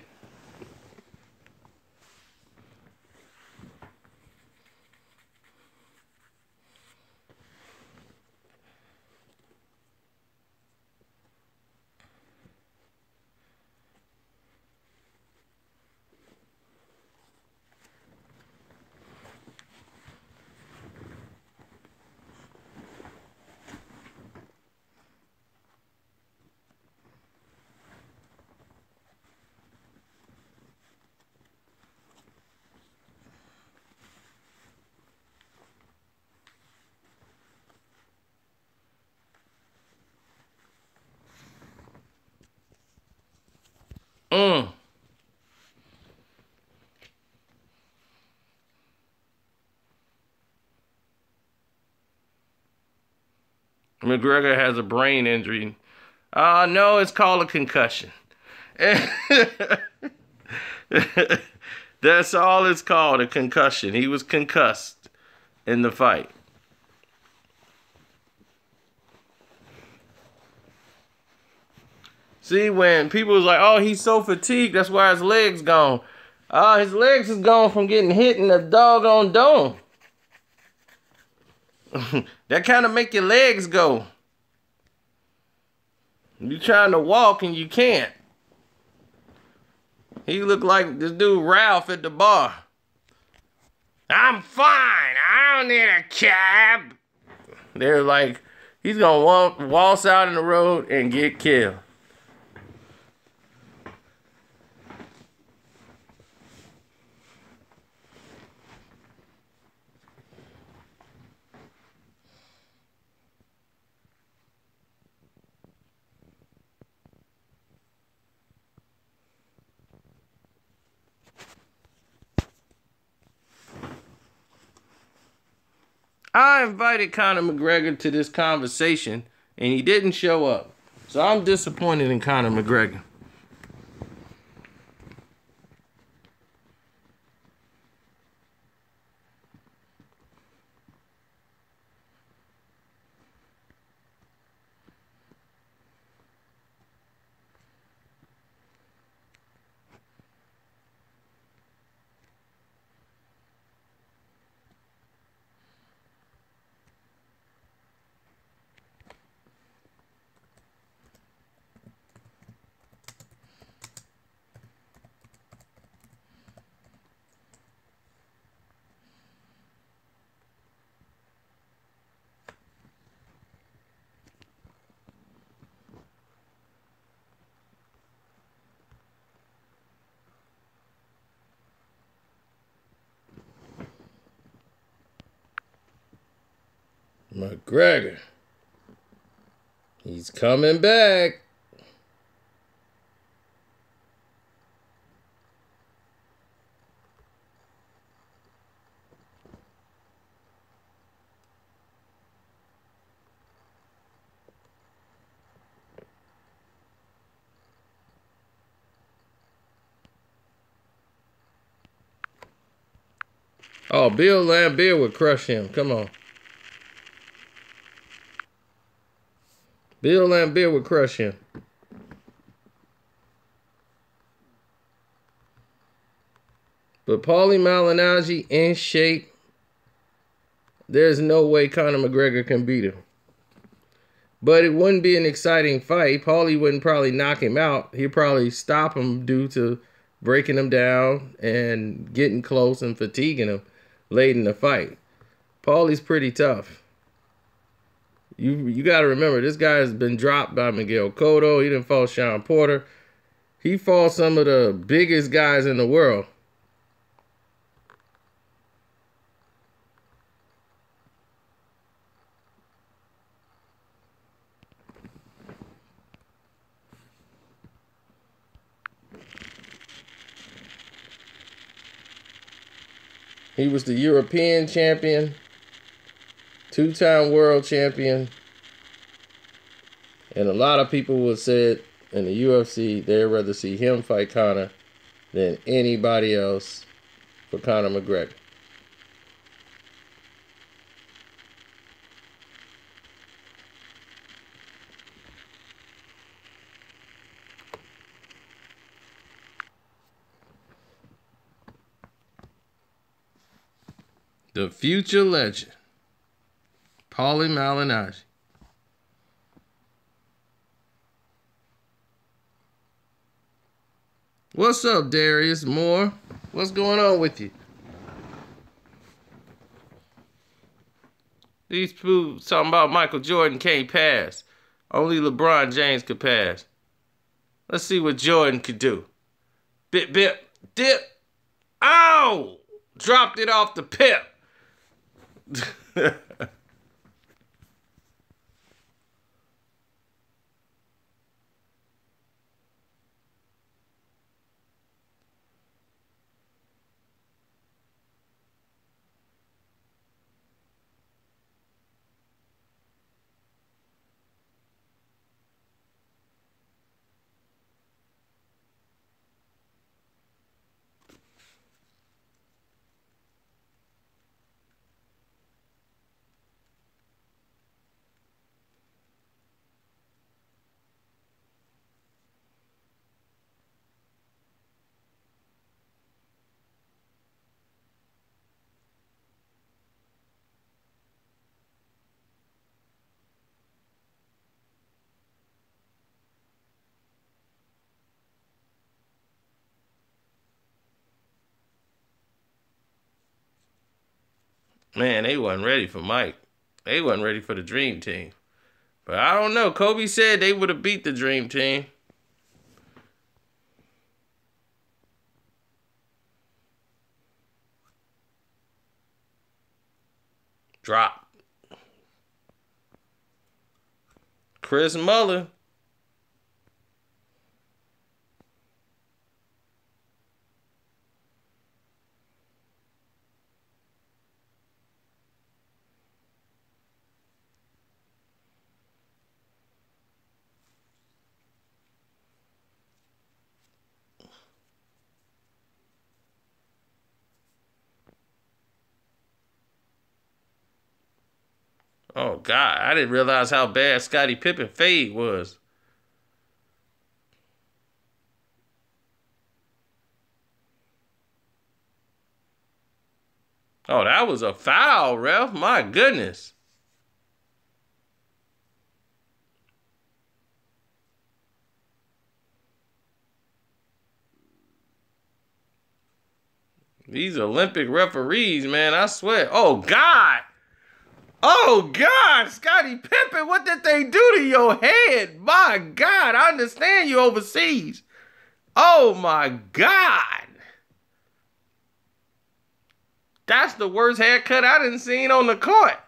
A: McGregor has a brain injury. No, it's called a concussion. That's all it's called, a concussion. He was concussed in the fight. See, when people was like, oh, he's so fatigued, that's why his legs gone. His legs is gone from getting hit in the doggone dome. That kind of make your legs go. You trying to walk and you can't. He looked like this dude Ralph at the bar. I'm fine. I don't need a cab. They're like, he's going to waltz out in the road and get killed. I invited Conor McGregor to this conversation, and he didn't show up. So I'm disappointed in Conor McGregor. McGregor. He's coming back. Oh, Bill Lambier would crush him. Come on. Bill Lambier would crush him. But Paulie Malignaggi in shape. There's no way Conor McGregor can beat him. But it wouldn't be an exciting fight. Paulie wouldn't probably knock him out. He'd probably stop him due to breaking him down and getting close and fatiguing him late in the fight. Paulie's pretty tough. You got to remember, this guy has been dropped by Miguel Cotto. He didn't fall Sean Porter. He fought some of the biggest guys in the world. He was the European champion, two-time world champion, and a lot of people would say in the UFC they'd rather see him fight Conor than anybody else for Conor McGregor. The future legend, Paulie Malignaggi. What's up, Darius Moore? What's going on with you? These people talking about Michael Jordan can't pass. Only LeBron James could pass. Let's see what Jordan could do. Bip, bip, dip. Ow! Dropped it off the pip. Man, they wasn't ready for Mike. They wasn't ready for the Dream Team. But I don't know. Kobe said they would have beat the Dream Team. Drop. Chris Muller. Oh, God. I didn't realize how bad Scottie Pippen fade was. Oh, that was a foul, ref. My goodness. These Olympic referees, man, I swear. Oh, God. Oh, God. Scottie Pippen, what did they do to your head? My God. I understand you overseas. Oh, my God. That's the worst haircut I done seen on the court.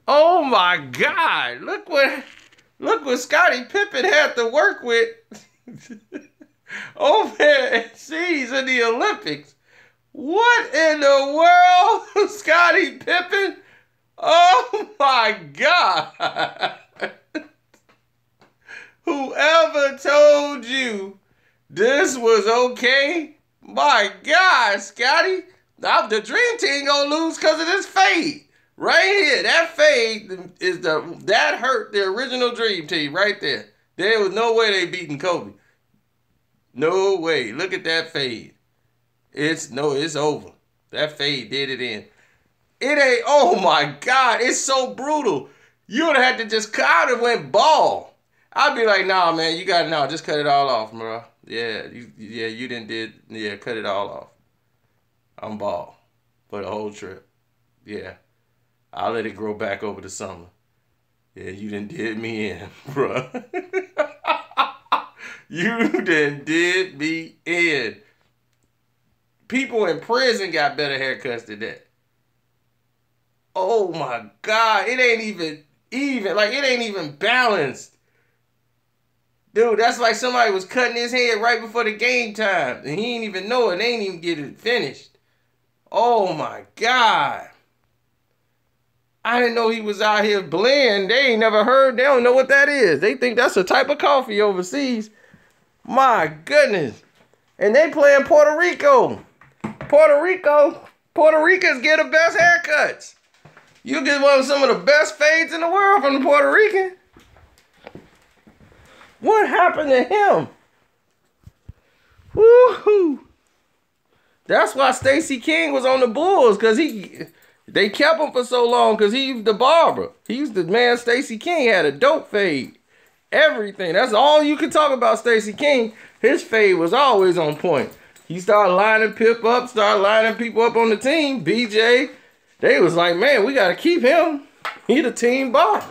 A: Oh, my God. Look what Scottie Pippen had to work with. Over overseas in the Olympics. What in the world, Scottie Pippen? Oh my God. Whoever told you this was okay? My God, Scottie. The Dream Team gonna lose because of this fade. Right here. That fade is that hurt the original Dream Team right there. There was no way they beating Kobe. No way. Look at that fade. It's over. That fade did it in. It ain't, oh my God, it's so brutal. You would have had to just cut it and went ball. I'd be like, nah, man, just cut it all off, bro. Yeah, cut it all off. I'm ball for the whole trip. Yeah, I'll let it grow back over the summer. Yeah, you done did me in, bro. You done did me in. People in prison got better haircuts than that. Oh my God, it ain't even. Like, it ain't even balanced. Dude, that's like somebody was cutting his hair right before the game time. And he ain't even know it. They ain't even get it finished. Oh my God. I didn't know he was out here blend. They ain't never heard. They don't know what that is. They think that's a type of coffee overseas. My goodness. And they playing Puerto Rico. Puerto Ricans get the best haircuts. You get some of the best fades in the world from the Puerto Rican. What happened to him? Woohoo! That's why Stacey King was on the Bulls, because they kept him for so long because he was the barber. He was the man. Stacey King had a dope fade. Everything. That's all you can talk about Stacey King. His fade was always on point. He started lining Pip up, started lining people up on the team. BJ, they was like, man, we got to keep him. He the team barber.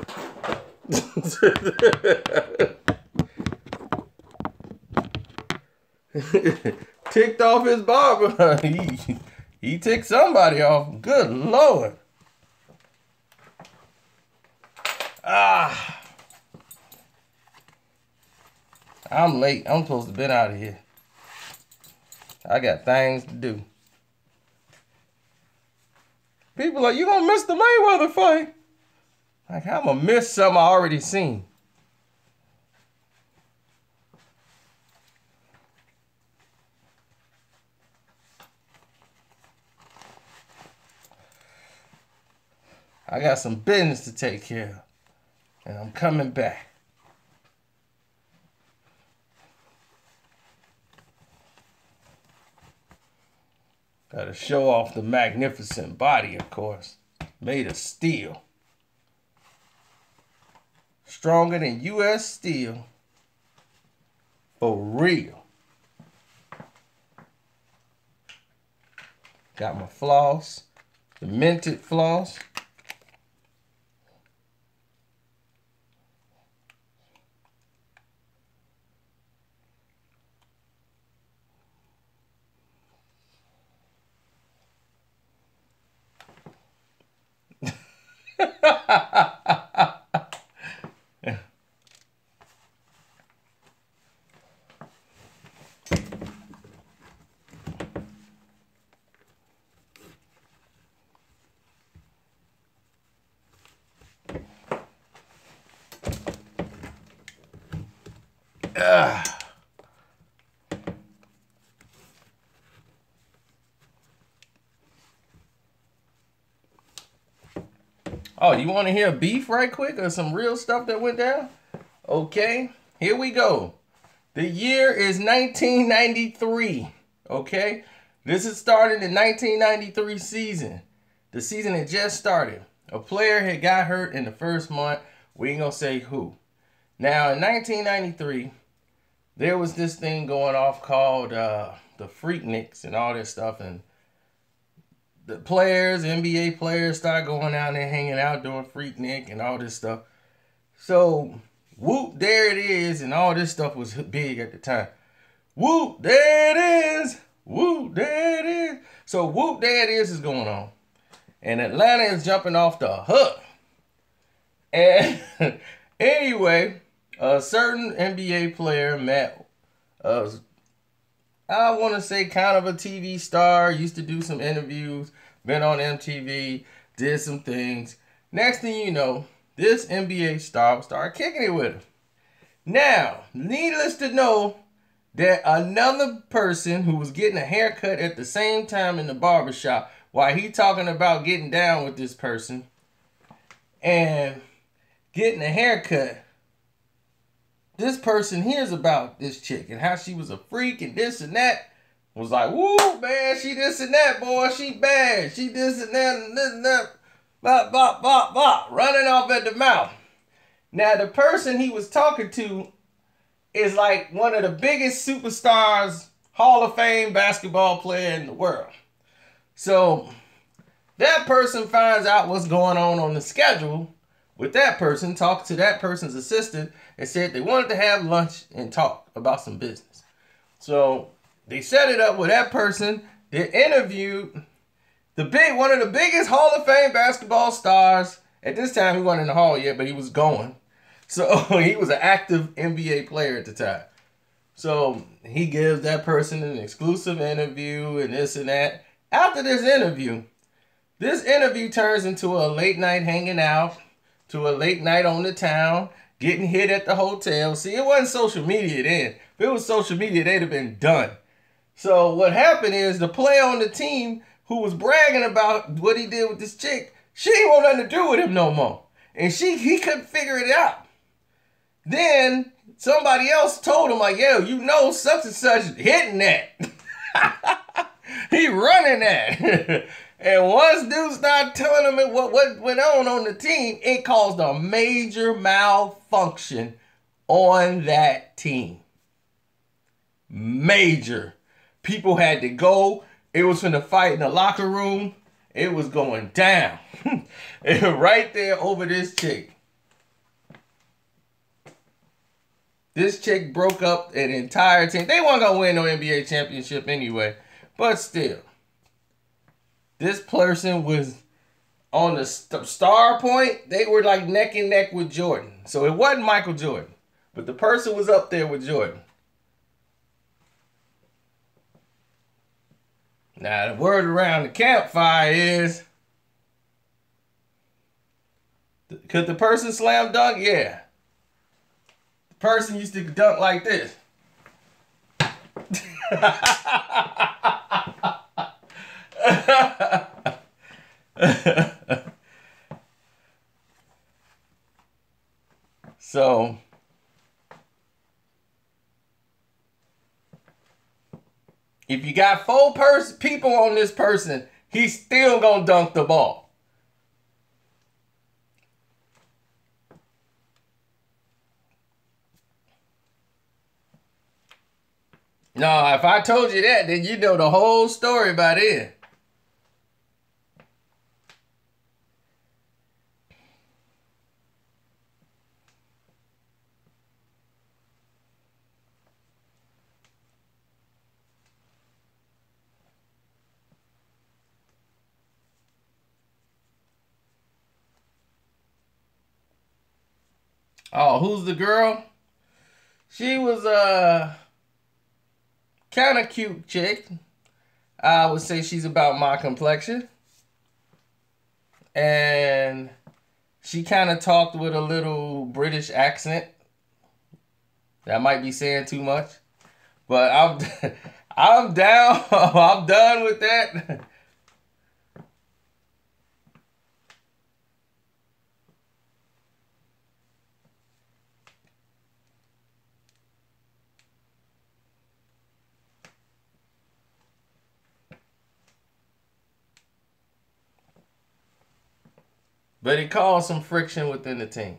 A: Ticked off his barber. He ticked somebody off. Good Lord. I'm late. I'm supposed to be out of here. I got things to do. People like, you gonna miss the Mayweather fight? Like, I'm gonna miss something I already seen. I got some business to take care of. And I'm coming back. Gotta show off the magnificent body, of course. Made of steel. Stronger than U.S. steel. For real. Got my floss, the minted floss. Oh, you want to hear beef right quick or some real stuff that went down? Okay, here we go. The year is 1993. Okay, this is starting the 1993 season. The season had just started. A player had got hurt in the first month. We ain't gonna say who. Now, in 1993, there was this thing going off called the Freakniks and all this stuff, and the players, NBA players, start going out there hanging out doing Freaknik and all this stuff. So, whoop, there it is, and all this stuff was big at the time. Whoop, there it is. Whoop, there it is. So, whoop, there it is going on. And Atlanta is jumping off the hook. And anyway, a certain NBA player met, I want to say kind of a TV star, used to do some interviews, been on MTV, did some things. Next thing you know, this NBA star started kicking it with him. Now, needless to know that another person who was getting a haircut at the same time in the barbershop while he talking about getting down with this person and getting a haircut, this person hears about this chick and how she was a freak and this and that. Was like, woo, man, she this and that, boy. She bad. She this and that and this and that. Bop, bop, bop, bop. Running off at the mouth. Now, the person he was talking to is like one of the biggest superstars, Hall of Fame basketball player in the world. So, that person finds out what's going on the schedule with that person, talked to that person's assistant, and said they wanted to have lunch and talk about some business. So they set it up with that person. They interviewed one of the biggest Hall of Fame basketball stars. At this time, he wasn't in the Hall yet, but he was going. So he was an active NBA player at the time. So he gives that person an exclusive interview and this and that. After this interview turns into a late night hanging out, to a late night on the town, getting hit at the hotel. See, it wasn't social media then. If it was social media, they'd have been done. So what happened is the player on the team who was bragging about what he did with this chick, she ain't want nothing to do with him no more. And he couldn't figure it out. Then somebody else told him, like, yo, you know such and such hitting that. He running that. And once dude started telling him what went on the team, it caused a major malfunction on that team. Major. People had to go. It was finna fight in the locker room. It was going down. Right there over this chick. This chick broke up an entire team. They weren't going to win no NBA championship anyway. But still. This person was on the star point. They were like neck and neck with Jordan. So it wasn't Michael Jordan. But the person was up there with Jordan. Now, the word around the campfire is, could the person slam dunk? Yeah. The person used to dunk like this. So, if you got four people on this person, he's still gonna dunk the ball. No, if I told you that, then you know the whole story by then. Oh, who's the girl? She was kind of cute chick. I would say she's about my complexion. And she kind of talked with a little British accent. That might be saying too much. But I'm down. I'm done with that. But it caused some friction within the team.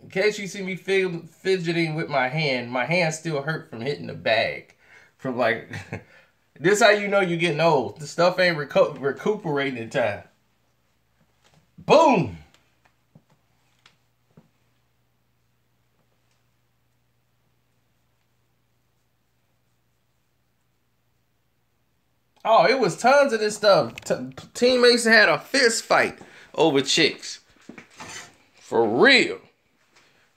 A: In case you see me fidgeting with my hand still hurt from hitting the bag. From like, this how you know you're getting old. The stuff ain't recuperating in time. Boom! Oh, it was tons of this stuff. Teammates had a fist fight over chicks. For real.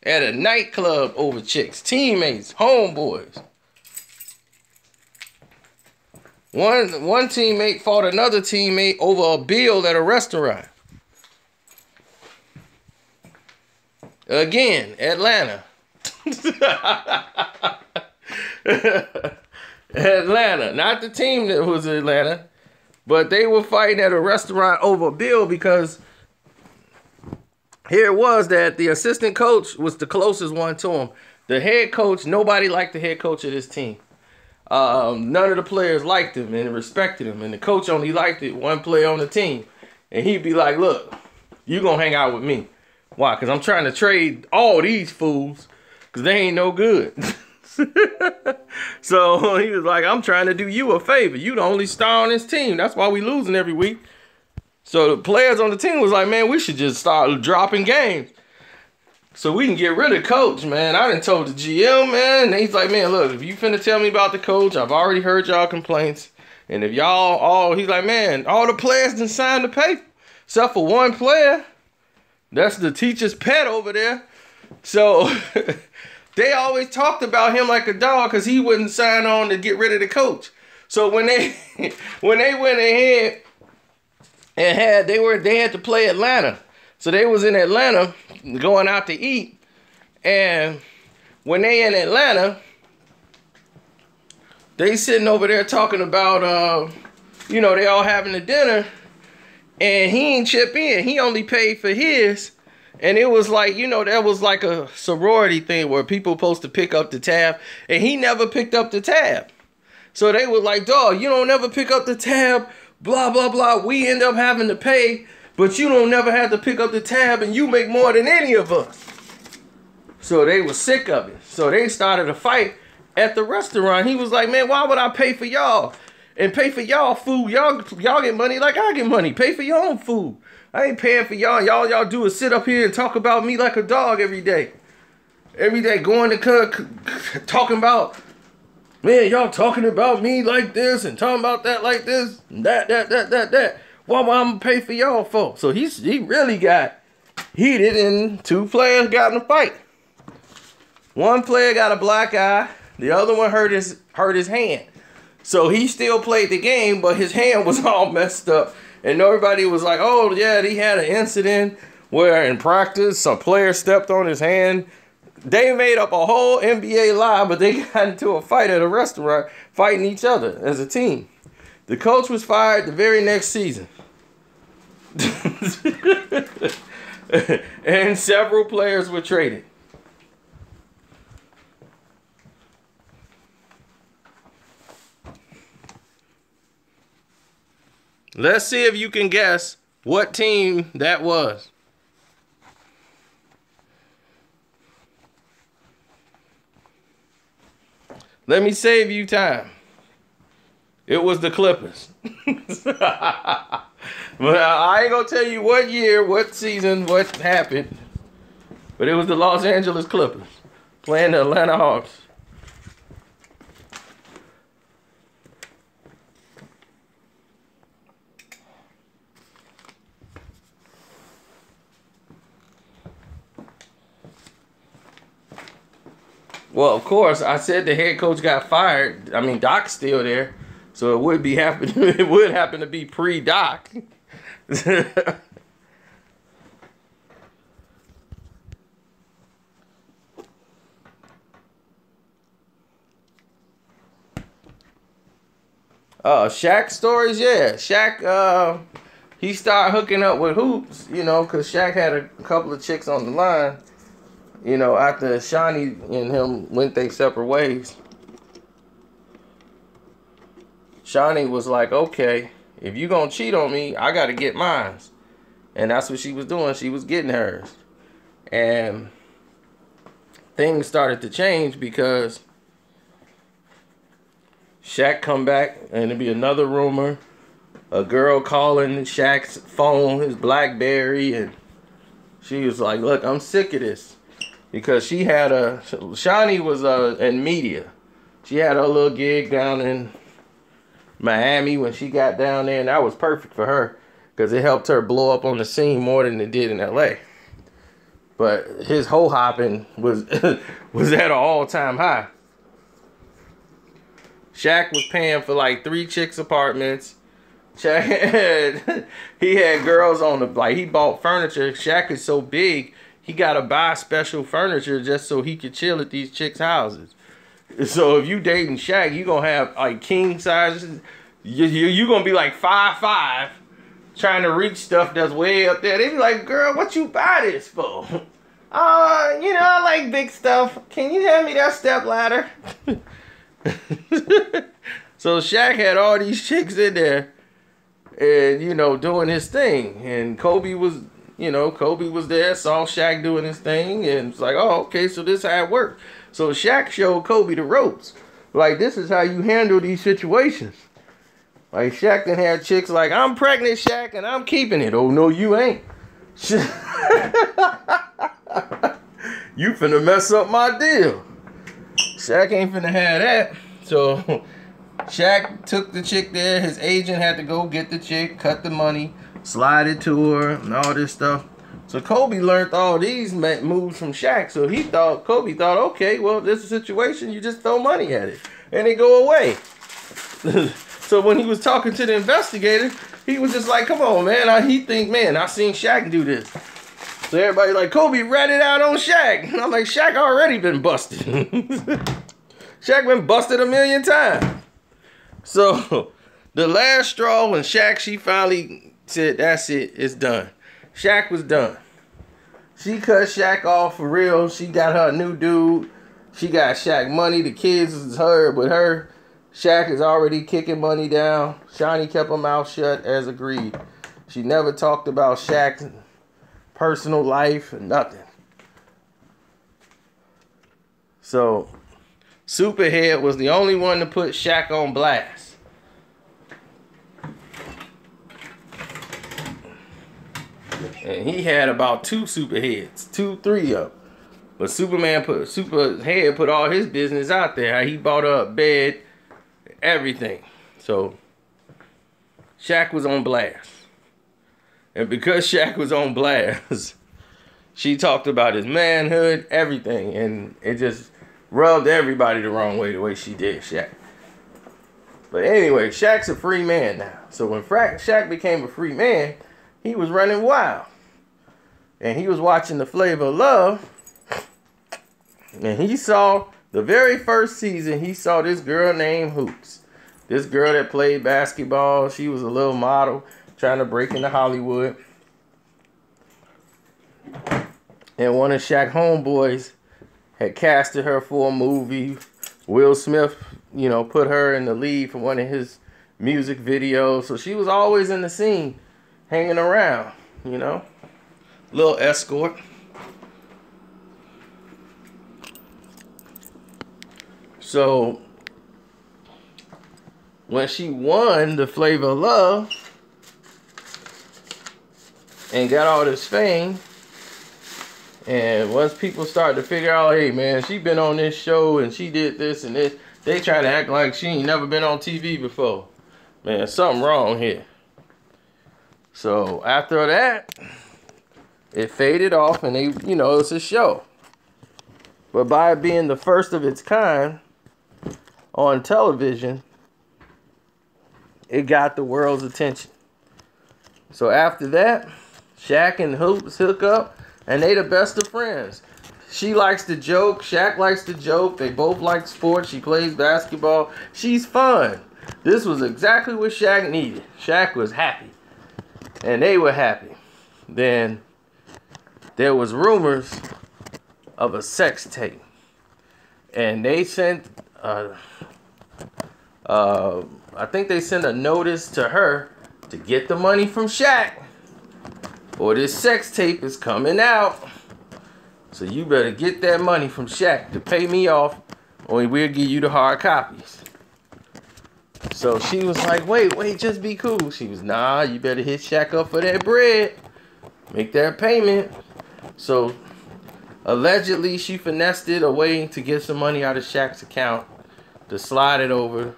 A: At a nightclub over chicks. Teammates, homeboys. One teammate fought another teammate over a bill at a restaurant. Again, Atlanta. Atlanta, not the team that was in Atlanta, but they were fighting at a restaurant over a bill because here it was that the assistant coach was the closest one to him. The head coach, nobody liked the head coach of this team. None of the players liked him and respected him, and the coach only liked it one player on the team. And he'd be like, look, you gonna hang out with me. Why? Because I'm trying to trade all these fools because they ain't no good. So he was like, I'm trying to do you a favor. You the only star on this team. That's why we losing every week. So the players on the team was like, man, we should just start dropping games so we can get rid of coach, man. I done told the GM, man. And he's like, man, look, if you finna tell me about the coach, I've already heard y'all complaints. And if y'all all, he's like, man, all the players done signed the paper except for one player. That's the teacher's pet over there. So they always talked about him like a dog because he wouldn't sign on to get rid of the coach. So when they went ahead and they had to play Atlanta. So they was in Atlanta going out to eat. And when they in Atlanta, they sitting over there talking about you know, they all having a dinner. And he ain't chip in. He only paid for his. And it was like, you know, that was like a sorority thing where people supposed to pick up the tab. And he never picked up the tab. So they were like, dog, you don't never pick up the tab. Blah, blah, blah. We end up having to pay. But you don't never have to pick up the tab. And you make more than any of us. So they were sick of it. So they started a fight at the restaurant. He was like, man, why would I pay for y'all? And pay for y'all food. Y'all get money like I get money. Pay for your own food. I ain't paying for y'all. Y'all do is sit up here and talk about me like a dog every day. Every day going to talking about, man, y'all talking about me like this and talking about that like this. And that. What am I gonna pay for y'all for? So he really got heated and two players got in a fight. One player got a black eye. The other one hurt his hand. So he still played the game, but his hand was all messed up. And everybody was like, oh, yeah, he had an incident where in practice, some player stepped on his hand. They made up a whole NBA lie, but they got into a fight at a restaurant, fighting each other as a team. The coach was fired the very next season. And several players were traded. Let's see if you can guess what team that was. Let me save you time. It was the Clippers. But I ain't gonna tell you what year, what season, what happened. But it was the Los Angeles Clippers playing the Atlanta Hawks. Well, of course, I said the head coach got fired. I mean, Doc's still there, so it would be happen. It would happen to be pre-Doc. Shaq stories, yeah. Shaq, he started hooking up with Hoops, you know, because Shaq had a couple of chicks on the line, you know, after Shawnee and him went their separate ways. Shawnee was like, okay, if you gonna cheat on me, I gotta get mine. And that's what she was doing. She was getting hers. And things started to change because Shaq come back and it'd be another rumor. A girl calling Shaq's phone, his BlackBerry, and she was like, look, I'm sick of this. Because she had Shawnee was in media. She had her little gig down in Miami when she got down there, and that was perfect for her because it helped her blow up on the scene more than it did in LA. But his hoe hopping was was at an all-time high. Shaq was paying for like 3 chicks' apartments. Shaq he had girls on the, like, he bought furniture. Shaq is so big, he gotta buy special furniture just so he could chill at these chicks' houses. So if you dating Shaq, you gonna have like king sizes. You gonna be like 5'5", trying to reach stuff that's way up there. They be like, girl, what you buy this for? You know, I like big stuff. Can you hand me that step ladder? So Shaq had all these chicks in there and, you know, doing his thing. And Kobe was, you know, Kobe was there, saw Shaq doing his thing, and it's like, oh, okay, so this is how it works. So Shaq showed Kobe the ropes. Like, this is how you handle these situations. Like, Shaq done had chicks like, I'm pregnant, Shaq, and I'm keeping it. Oh, no, you ain't. You finna mess up my deal. Shaq ain't finna have that. So Shaq took the chick there. His agent had to go get the chick, cut the money, slide it to her, and all this stuff. So Kobe learned all these moves from Shaq. So Kobe thought, okay, well, this is a situation, you just throw money at it, and it go away. So when he was talking to the investigator, he was just like, come on, man. He think, man, I seen Shaq do this. So everybody like, Kobe rat it out on Shaq. And I'm like, Shaq already been busted. Shaq been busted 1,000,000 times. So the last straw when she finally said, that's it, it's done. Shaq was done. She cut Shaq off for real. She got her a new dude. She got Shaq money. The kids is her with her. Shaq is already kicking money down. Shawnee kept her mouth shut as agreed. She never talked about Shaq's personal life and nothing. So Superhead was the only one to put Shaq on blast. And he had about 2 Superheads, 2, 3 of them. But Superhead put all his business out there. How he bought a bed, everything. So Shaq was on blast. And because Shaq was on blast, she talked about his manhood, everything. And it just rubbed everybody the wrong way, the way she did Shaq. But anyway, Shaq's a free man now. So when Shaq became a free man, he was running wild. And he was watching The Flavor of Love. And he saw, the very first season, he saw this girl named Hoops. This girl that played basketball. She was a little model trying to break into Hollywood. And one of Shaq's homeboys had casted her for a movie. Will Smith, you know, put her in the lead for one of his music videos. So she was always in the scene, hanging around, you know. Little escort. So when she won The Flavor of Love and got all this fame, and once people started to figure out, hey man, she been on this show and she did this and this, they try to act like she ain't never been on TV before. Man, something wrong here. So after that, it faded off and they, you know, it's a show. But by it being the first of its kind on television, it got the world's attention. So after that, Shaq and Hoops hook up, and they the best of friends. She likes to joke. Shaq likes to joke. They both like sports. She plays basketball. She's fun. This was exactly what Shaq needed. Shaq was happy. And they were happy. Then there was rumors of a sex tape. And they sent, I think they sent a notice to her to get the money from Shaq, or this sex tape is coming out. So you better get that money from Shaq to pay me off, or we'll give you the hard copies. So she was like, wait, just be cool. She was, nah, you better hit Shaq up for that bread. Make that payment. So allegedly she finessed it away to get some money out of Shaq's account to slide it over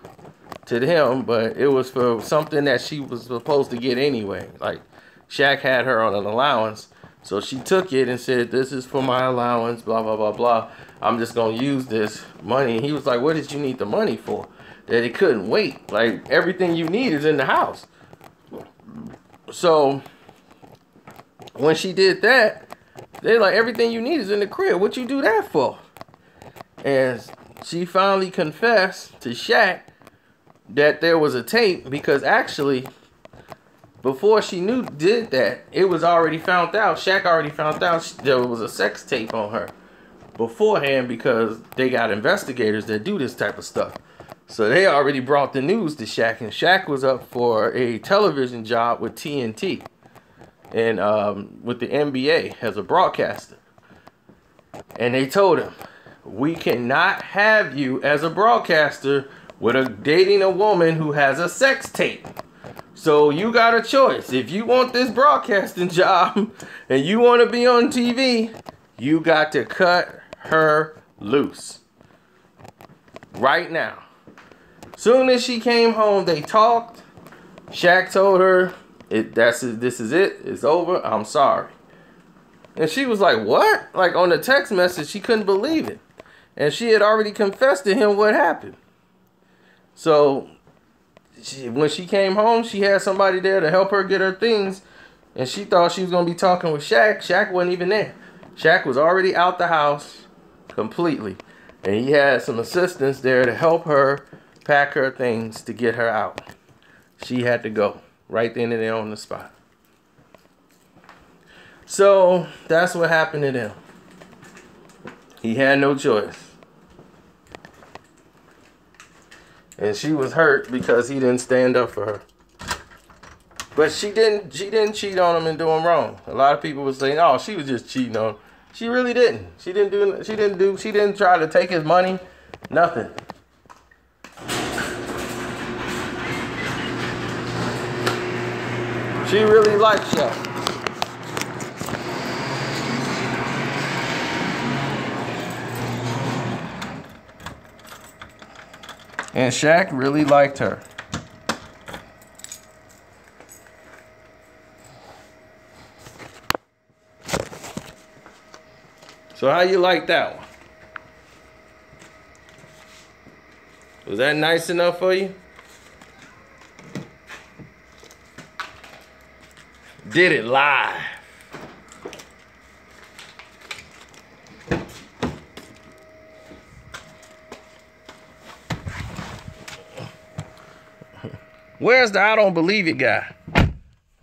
A: to him, but it was for something that she was supposed to get anyway. Like, Shaq had her on an allowance, so she took it and said, this is for my allowance, blah, blah, blah, blah. I'm just going to use this money. And he was like, what did you need the money for? That it couldn't wait. Like, everything you need is in the house. So when she did that, they're like, everything you need is in the crib. What you do that for? And she finally confessed to Shaq that there was a tape, because actually, before she did that, it was already found out. Shaq already found out there was a sex tape on her beforehand, because they got investigators that do this type of stuff. So they already brought the news to Shaq, and Shaq was up for a television job with TNT and with the NBA as a broadcaster. And they told him, we cannot have you as a broadcaster with dating a woman who has a sex tape. So you got a choice. If you want this broadcasting job and you want to be on TV, you got to cut her loose right now. Soon as she came home, they talked. Shaq told her, this is it. It's over. I'm sorry. And she was like, what? Like, on the text message, she couldn't believe it. And she had already confessed to him what happened. So when she came home, she had somebody there to help her get her things. And she thought she was going to be talking with Shaq. Shaq wasn't even there. Shaq was already out the house completely. And he had some assistants there to help her pack her things to get her out. She had to go right then and there on the spot. So that's what happened to them. He had no choice. And she was hurt because he didn't stand up for her. But she didn't cheat on him and do him wrong. A lot of people would say, "Oh, she was just cheating on him." She really didn't. She didn't try to take his money. Nothing. She really liked Shaq. And Shaq really liked her. So how you like that one? Was that nice enough for you? Did it live. Where's the I don't believe it guy?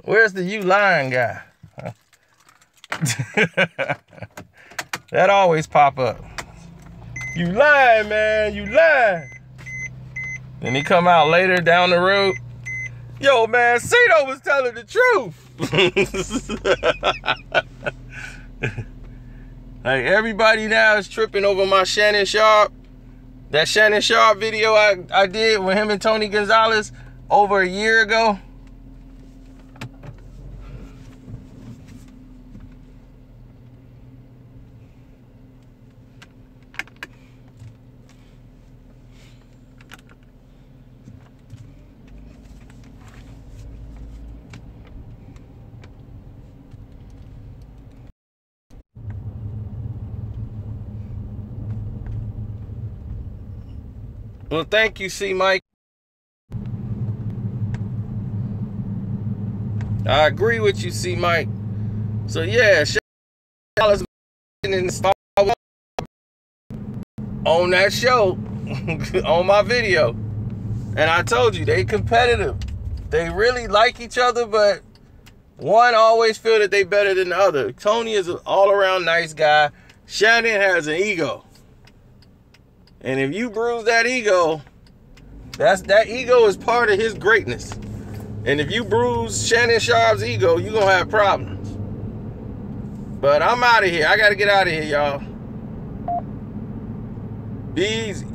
A: Where's the you lying guy? That always pop up. You lying, man, you lying. Then he come out later down the road. Yo, man, Cito was telling the truth. Like, everybody now is tripping over my Shannon Sharpe. That Shannon Sharpe video I did with him and Tony Gonzalez over a year ago. Well, thank you, C. Mike. I agree with you, C. Mike. So yeah, $1 on that show, on my video, and I told you they competitive. They really like each other, but one always feel that they better than the other. Tony is an all-around nice guy. Shannon has an ego, and if you bruise that ego, that ego is part of his greatness. And if you bruise Shannon Sharpe's ego, you're gonna have problems. But I'm out of here. I gotta get out of here, y'all. Be easy.